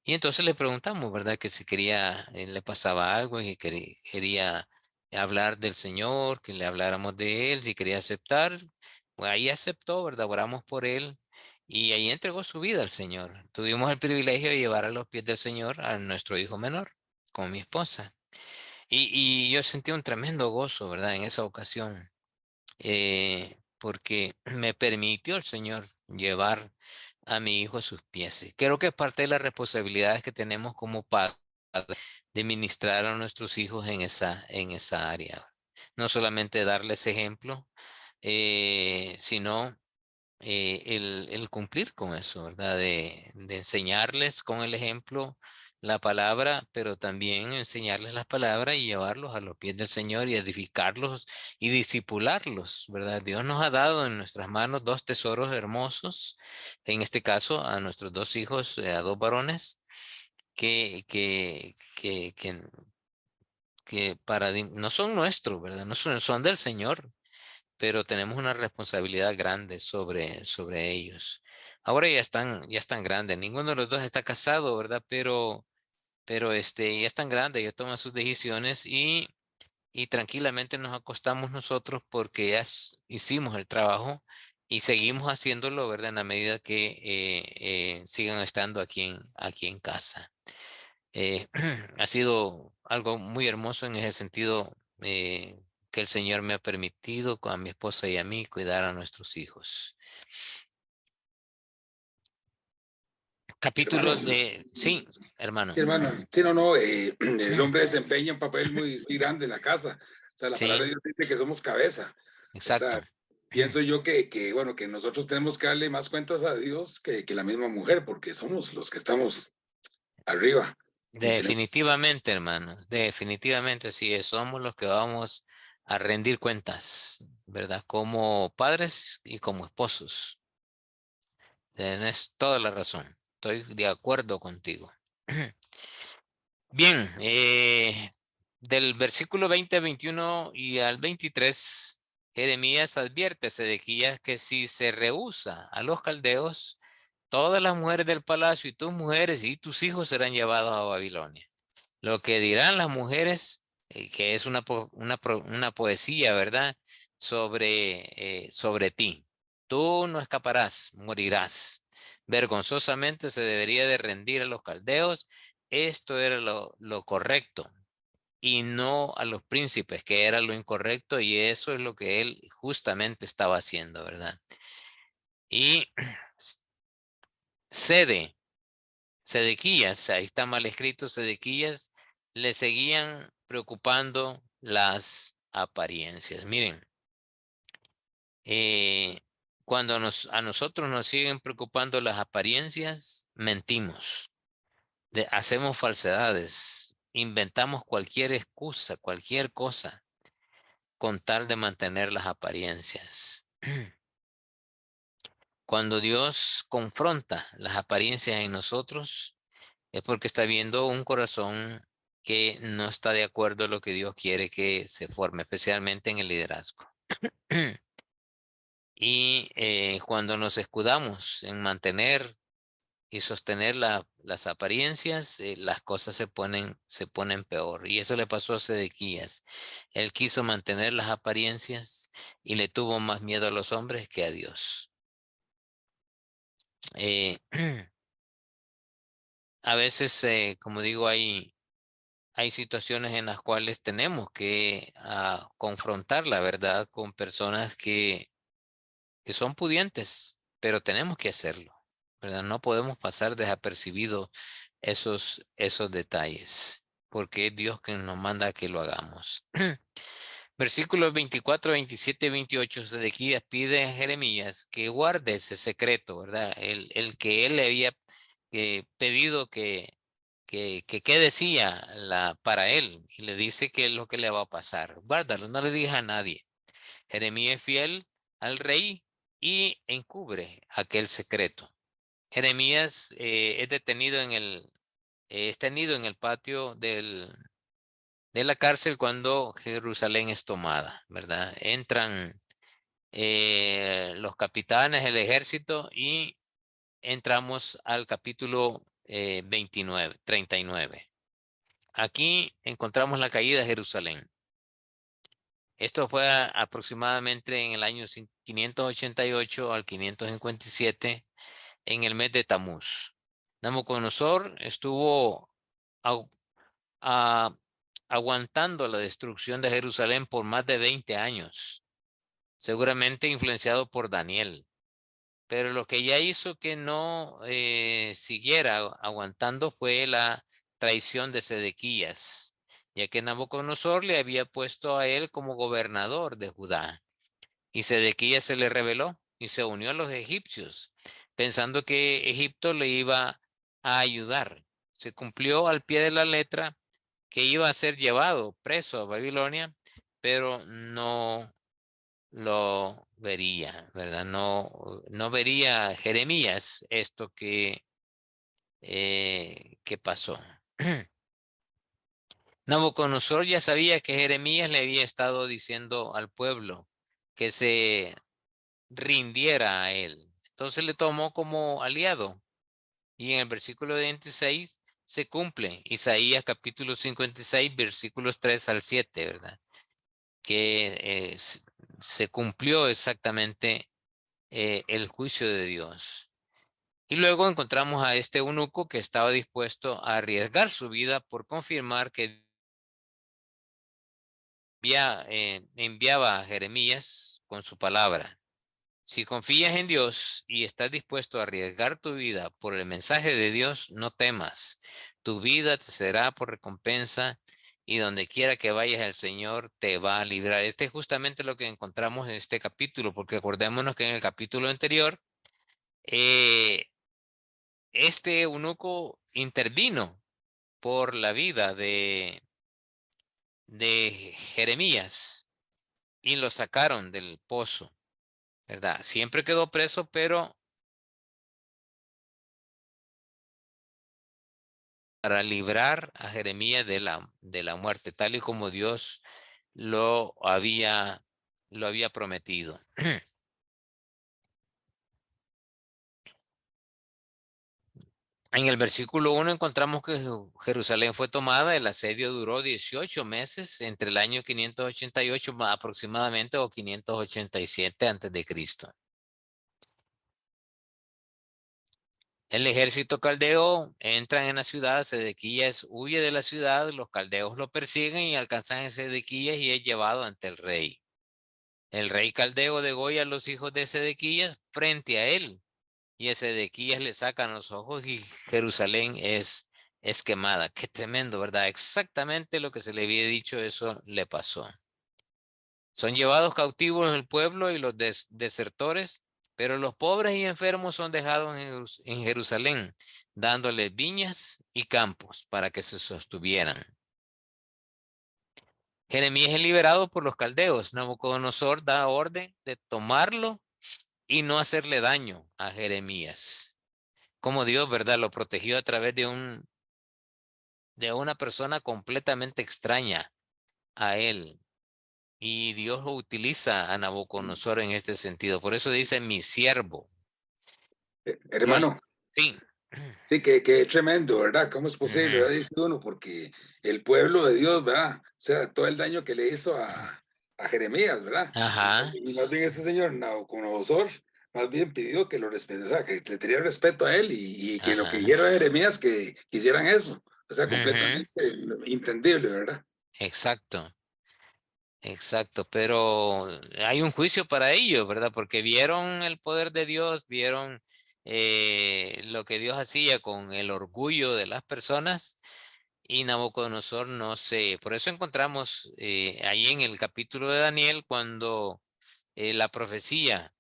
Y entonces le preguntamos, ¿verdad? Que si quería, le pasaba algo y que quería hablar del Señor, que le habláramos de Él, si quería aceptar. Pues ahí aceptó, ¿verdad? Oramos por Él y ahí entregó su vida al Señor. Tuvimos el privilegio de llevar a los pies del Señor a nuestro hijo menor, con mi esposa. Y yo sentí un tremendo gozo, ¿verdad? En esa ocasión, porque me permitió el Señor llevar a mi hijo a sus pies. Y creo que es parte de las responsabilidades que tenemos como padres de ministrar a nuestros hijos en esa área. No solamente darles ejemplo, sino el cumplir con eso, ¿verdad? De enseñarles con el ejemplo la palabra, pero también enseñarles las palabras y llevarlos a los pies del Señor y edificarlos y disipularlos, ¿verdad? Dios nos ha dado en nuestras manos dos tesoros hermosos, en este caso a nuestros dos hijos, a dos varones, que, que, que, que, no son nuestros, ¿verdad? No son del Señor, pero tenemos una responsabilidad grande sobre ellos. Ahora ya están grandes. Ninguno de los dos está casado, ¿verdad? Pero ya están grandes, ya toman sus decisiones, y tranquilamente nos acostamos nosotros porque ya hicimos el trabajo y seguimos haciéndolo, ¿verdad? En la medida que sigan estando aquí en casa. Ha sido algo muy hermoso en ese sentido, que el Señor me ha permitido a mi esposa y a mí cuidar a nuestros hijos. Hermano, Capítulos de... Sí, hermano. sí, hermano, sí, no, no, el hombre desempeña un papel muy grande en la casa. O sea, la palabra de Sí, Dios dice que somos cabeza. O exacto. sea, pienso yo bueno, que nosotros tenemos que darle más cuentas a Dios que la misma mujer, porque somos los que estamos arriba y tenemos. Definitivamente, hermano. Definitivamente, sí, somos los que vamos a rendir cuentas, ¿verdad? Como padres y como esposos. Tienes toda la razón. Estoy de acuerdo contigo. Bien, del versículo 20, 21 y al 23, Jeremías advierte a Sedequías que si se rehúsa a los caldeos, todas las mujeres del palacio y tus mujeres y tus hijos serán llevados a Babilonia. Lo que dirán las mujeres, que es una poesía, ¿verdad? Sobre ti. Tú no escaparás, morirás. Vergonzosamente se debería de rendir a los caldeos. Esto era lo correcto, y no a los príncipes, que era lo incorrecto, y eso es lo que él justamente estaba haciendo, ¿verdad? Y cede. Sedequías, ahí está mal escrito, Sedequías, le seguían preocupando las apariencias. Miren, eh, cuando a nosotros nos siguen preocupando las apariencias, mentimos, hacemos falsedades, inventamos cualquier excusa, cualquier cosa, con tal de mantener las apariencias. Cuando Dios confronta las apariencias en nosotros, es porque está viendo un corazón que no está de acuerdo a lo que Dios quiere que se forme, especialmente en el liderazgo. Y cuando nos escudamos en mantener y sostener las apariencias, las cosas se ponen peor. Y eso le pasó a Sedequías. Él quiso mantener las apariencias y le tuvo más miedo a los hombres que a Dios. A veces, como digo, hay situaciones en las cuales tenemos que confrontar la verdad con personas que son pudientes, pero tenemos que hacerlo, ¿verdad? No podemos pasar desapercibido esos detalles, porque es Dios quien nos manda que lo hagamos. Versículos 24, 27, 28, Sedequías pide a Jeremías que guarde ese secreto, ¿verdad? El que él le había pedido que decía para él, y le dice que es lo que le va a pasar. Guárdalo, no le digas a nadie. Jeremías es fiel al rey y encubre aquel secreto. Jeremías es detenido es tenido en el patio de la cárcel cuando Jerusalén es tomada, ¿verdad? Entran los capitanes, el ejército, y entramos al capítulo 39. Aquí encontramos la caída de Jerusalén. Esto fue aproximadamente en el año 588 al 557, en el mes de Tamuz. Nabucodonosor estuvo aguantando la destrucción de Jerusalén por más de 20 años, seguramente influenciado por Daniel. Pero lo que ya hizo que no siguiera aguantando fue la traición de Sedequías, ya que Nabucodonosor le había puesto a él como gobernador de Judá. Y Sedequías se le rebeló y se unió a los egipcios, pensando que Egipto le iba a ayudar. Se cumplió al pie de la letra que iba a ser llevado preso a Babilonia, pero no lo vería, ¿verdad? No vería Jeremías esto que pasó. Nabucodonosor ya sabía que Jeremías le había estado diciendo al pueblo que se rindiera a él. Entonces le tomó como aliado. Y en el versículo 26 se cumple Isaías capítulo 56, versículos 3 al 7, ¿verdad? Que se cumplió exactamente el juicio de Dios. Y luego encontramos a este eunuco que estaba dispuesto a arriesgar su vida por confirmar que enviaba a Jeremías con su palabra. Si confías en Dios y estás dispuesto a arriesgar tu vida por el mensaje de Dios, no temas. Tu vida te será por recompensa y donde quiera que vayas el Señor te va a librar. Este es justamente lo que encontramos en este capítulo, porque acordémonos que en el capítulo anterior, este eunuco intervino por la vida de Jeremías y lo sacaron del pozo, ¿verdad? Siempre quedó preso, pero para librar a Jeremías de la muerte, tal y como Dios lo había prometido. En el versículo 1 encontramos que Jerusalén fue tomada. El asedio duró 18 meses entre el año 588 aproximadamente o 587 antes de Cristo. El ejército caldeo entra en la ciudad, Sedequías huye de la ciudad, los caldeos lo persiguen y alcanzan a Sedequías y es llevado ante el rey. El rey caldeo degolla a los hijos de Sedequías frente a él, y a Sedequías le sacan los ojos y Jerusalén es quemada. Qué tremendo, ¿verdad? Exactamente lo que se le había dicho, eso le pasó. Son llevados cautivos el pueblo y los desertores, pero los pobres y enfermos son dejados en Jerusalén, dándoles viñas y campos para que se sostuvieran. Jeremías es liberado por los caldeos. Nabucodonosor da orden de tomarlo y no hacerle daño a Jeremías. Como Dios, ¿verdad? Lo protegió a través de un de una persona completamente extraña a él. Y Dios lo utiliza a Nabucodonosor en este sentido. Por eso dice mi siervo. Yo, Hermano, sí. sí, que tremendo, ¿verdad? ¿Cómo es posible? Ujú. ¿Verdad? Dice uno, porque el pueblo de Dios, ¿verdad? O sea, todo el daño que le hizo a Jeremías, ¿verdad? Ajá. Y más bien ese señor Nabucodonosor, más bien pidió que lo respete, o sea, que le tenía respeto a él y que lo que Ajá. dijera Jeremías que hicieran eso. O sea, Ujú. completamente entendible, ¿verdad? Exacto. Exacto, pero hay un juicio para ellos, ¿verdad? Porque vieron el poder de Dios, vieron lo que Dios hacía con el orgullo de las personas y Nabucodonosor no sé. Por eso encontramos ahí en el capítulo de Daniel cuando la profecía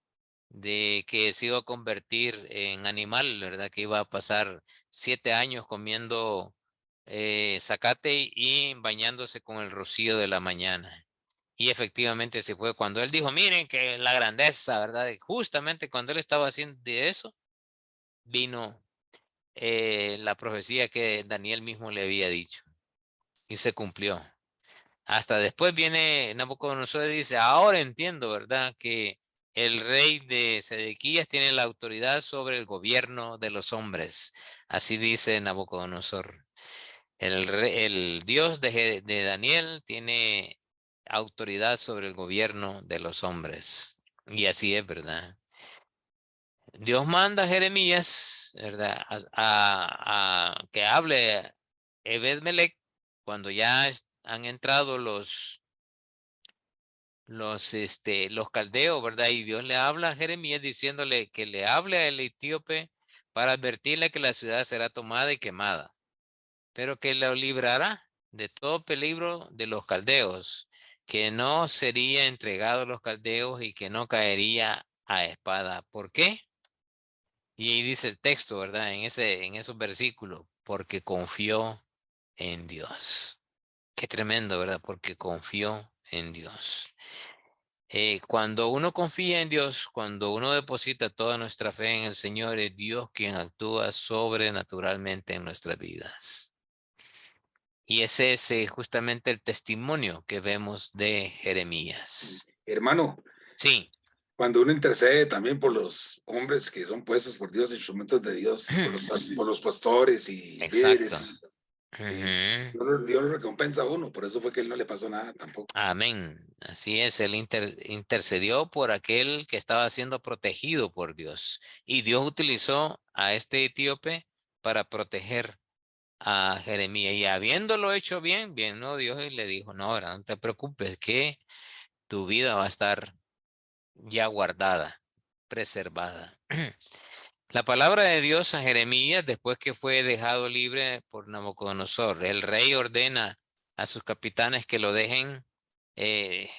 de que se iba a convertir en animal, ¿verdad? Que iba a pasar 7 años comiendo zacate y bañándose con el rocío de la mañana. Y efectivamente se fue. Cuando él dijo, miren que la grandeza, ¿verdad? Y justamente cuando él estaba haciendo de eso, vino la profecía que Daniel mismo le había dicho y se cumplió. Hasta después viene Nabucodonosor y dice, ahora entiendo, ¿verdad? Que el rey de Sedequías tiene la autoridad sobre el gobierno de los hombres. Así dice Nabucodonosor. El Dios de Daniel tiene autoridad sobre el gobierno de los hombres. Y así es, ¿verdad? Dios manda a Jeremías, ¿verdad? A que hable Ebed-Melech cuando ya han entrado los caldeos, ¿verdad? Y Dios le habla a Jeremías diciéndole que le hable al etíope para advertirle que la ciudad será tomada y quemada, pero que lo librará de todo peligro de los caldeos, que no sería entregado a los caldeos y que no caería a espada. ¿Por qué? Y ahí dice el texto, ¿verdad? En esos versículos, porque confió en Dios. Qué tremendo, ¿verdad? Porque confió en Dios. Cuando uno confía en Dios, cuando uno deposita toda nuestra fe en el Señor, es Dios quien actúa sobrenaturalmente en nuestras vidas. Y ese es justamente el testimonio que vemos de Jeremías. Hermano, Sí. cuando uno intercede también por los hombres que son puestos por Dios, instrumentos de Dios, por los pastores y Exacto. líderes, sí, Ujú. Dios lo recompensa a uno, por eso fue que él no le pasó nada tampoco. Amén. Así es, él intercedió por aquel que estaba siendo protegido por Dios. Y Dios utilizó a este etíope para proteger a Jeremías. Y habiéndolo hecho bien, bien, ¿no? Dios le dijo, no, ahora no te preocupes, que tu vida va a estar ya guardada, preservada. La palabra de Dios a Jeremías, después que fue dejado libre por Nabucodonosor, el rey ordena a sus capitanes que lo dejen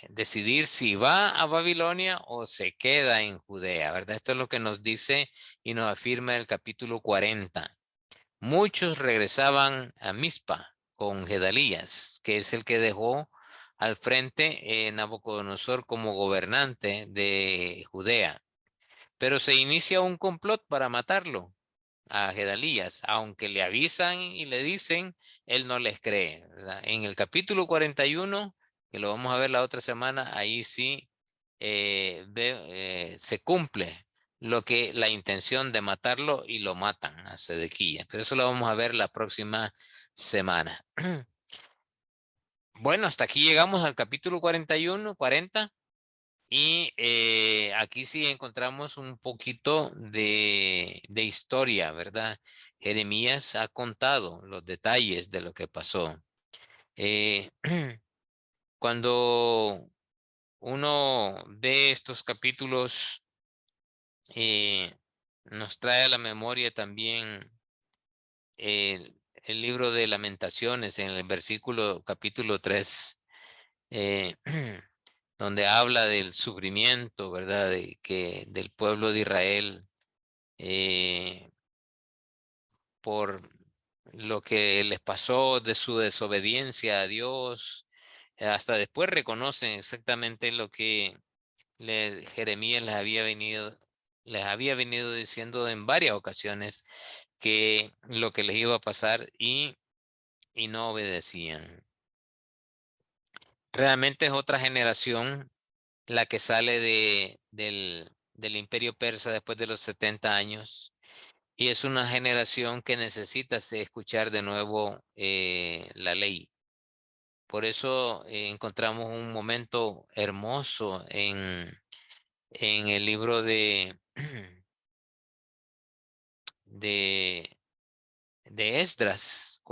decidir si va a Babilonia o se queda en Judea, ¿verdad? Esto es lo que nos dice y nos afirma el capítulo 40. Muchos regresaban a Mizpa con Gedalías, que es el que dejó al frente Nabucodonosor como gobernante de Judea. Pero se inicia un complot para matarlo a Gedalías, aunque le avisan y le dicen, él no les cree, ¿verdad? En el capítulo 41, que lo vamos a ver la otra semana, ahí sí se cumple la intención de matarlo y lo matan a Sedequías. Pero eso lo vamos a ver la próxima semana. Bueno, hasta aquí llegamos al capítulo 41, 40. Y aquí sí encontramos un poquito de historia, ¿verdad? Jeremías ha contado los detalles de lo que pasó. Eh, cuando uno ve estos capítulos, nos trae a la memoria también el libro de Lamentaciones en el versículo capítulo 3. eh, donde habla del sufrimiento, ¿verdad? Del pueblo de Israel por lo que les pasó de su desobediencia a Dios. Hasta después reconocen exactamente lo que Jeremías les había venido diciendo en varias ocasiones que lo que les iba a pasar y y no obedecían. Realmente es otra generación la que sale del imperio persa después de los 70 años. Y es una generación que necesita escuchar de nuevo la ley. Por eso encontramos un momento hermoso en el libro de, de Esdras,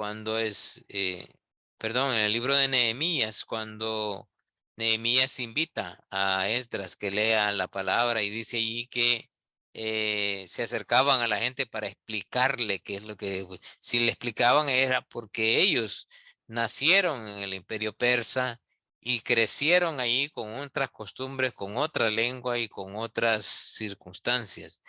perdón, en el libro de Nehemías, cuando Nehemías invita a Esdras que lea la palabra y dice allí que se acercaban a la gente para explicarle qué es lo que, si le explicaban era porque ellos nacieron en el imperio persa y crecieron ahí con otras costumbres, con otra lengua y con otras circunstancias.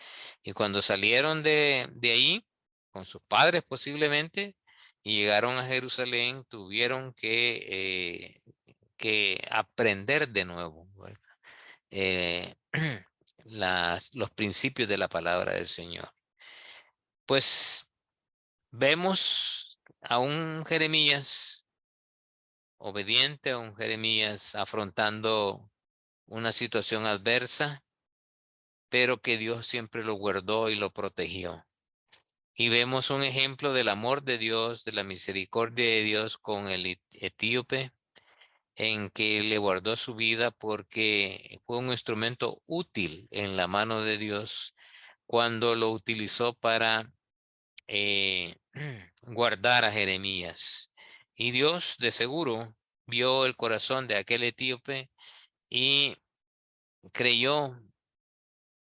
Y cuando salieron de ahí, con sus padres posiblemente, y llegaron a Jerusalén, tuvieron que aprender de nuevo, ¿verdad? Los principios de la palabra del Señor. Pues vemos a un Jeremías obediente, a un Jeremías afrontando una situación adversa, pero que Dios siempre lo guardó y lo protegió. Y vemos un ejemplo del amor de Dios, de la misericordia de Dios con el etíope, en que le guardó su vida porque fue un instrumento útil en la mano de Dios cuando lo utilizó para guardar a Jeremías. Y Dios de seguro vio el corazón de aquel etíope y creyó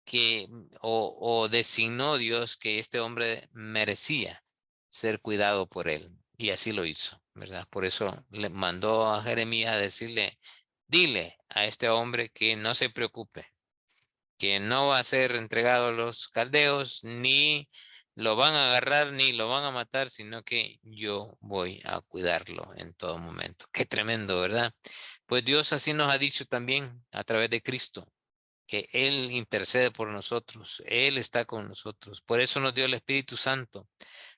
que o designó Dios que este hombre merecía ser cuidado por él. Y así lo hizo, ¿verdad? Por eso le mandó a Jeremías a decirle, dile a este hombre que no se preocupe, que no va a ser entregado a los caldeos, ni lo van a agarrar, ni lo van a matar, sino que yo voy a cuidarlo en todo momento. Qué tremendo, ¿verdad? Pues Dios así nos ha dicho también a través de Cristo que Él intercede por nosotros, Él está con nosotros. Por eso nos dio el Espíritu Santo,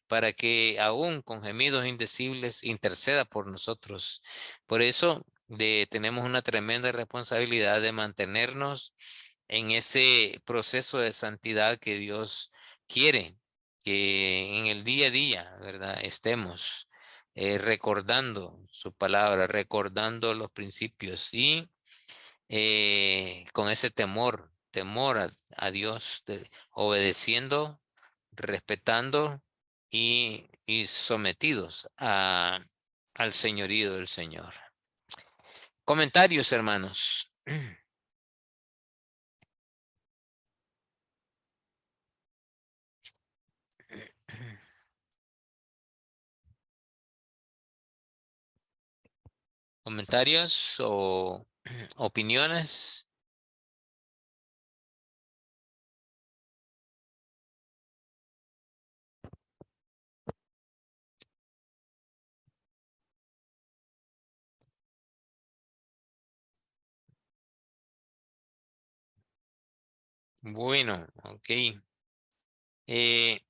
para que aún con gemidos indecibles interceda por nosotros. Por eso tenemos una tremenda responsabilidad de mantenernos en ese proceso de santidad que Dios quiere, que en el día a día, ¿verdad? Estemos recordando su palabra, recordando los principios y con ese temor a Dios, obedeciendo, respetando y sometidos al señorío del Señor. Comentarios, hermanos. Comentarios o opiniones. Bueno, ok. Eh,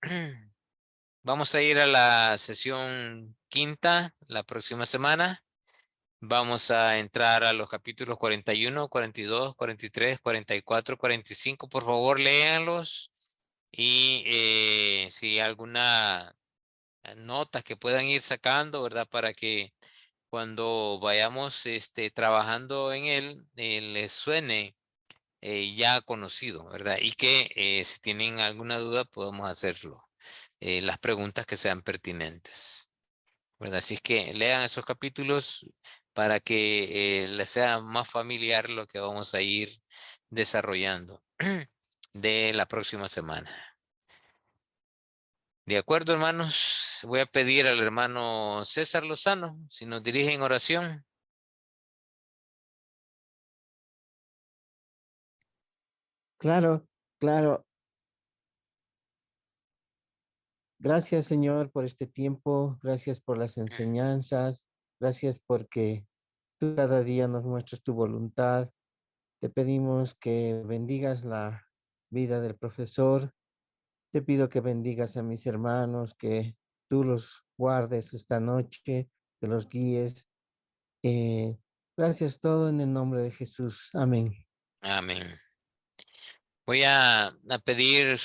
vamos a ir a la sesión quinta la próxima semana. Vamos a entrar a los capítulos 41, 42, 43, 44, 45. Por favor, léanlos. Y si hay alguna nota que puedan ir sacando, ¿verdad? Para que cuando vayamos trabajando en él, les suene ya conocido, ¿verdad? Y que si tienen alguna duda, podemos hacerlo. Las preguntas que sean pertinentes, ¿verdad? Así es que lean esos capítulos para que les sea más familiar lo que vamos a ir desarrollando de la próxima semana. De acuerdo, hermanos, voy a pedir al hermano César Lozano si nos dirige en oración. Claro, claro. Gracias, Señor, por este tiempo. Gracias por las enseñanzas. Gracias porque tú cada día nos muestras tu voluntad. Te pedimos que bendigas la vida del profesor. Te pido que bendigas a mis hermanos, que tú los guardes esta noche, que los guíes. Gracias todo en el nombre de Jesús. Amén. Amén. Voy a pedir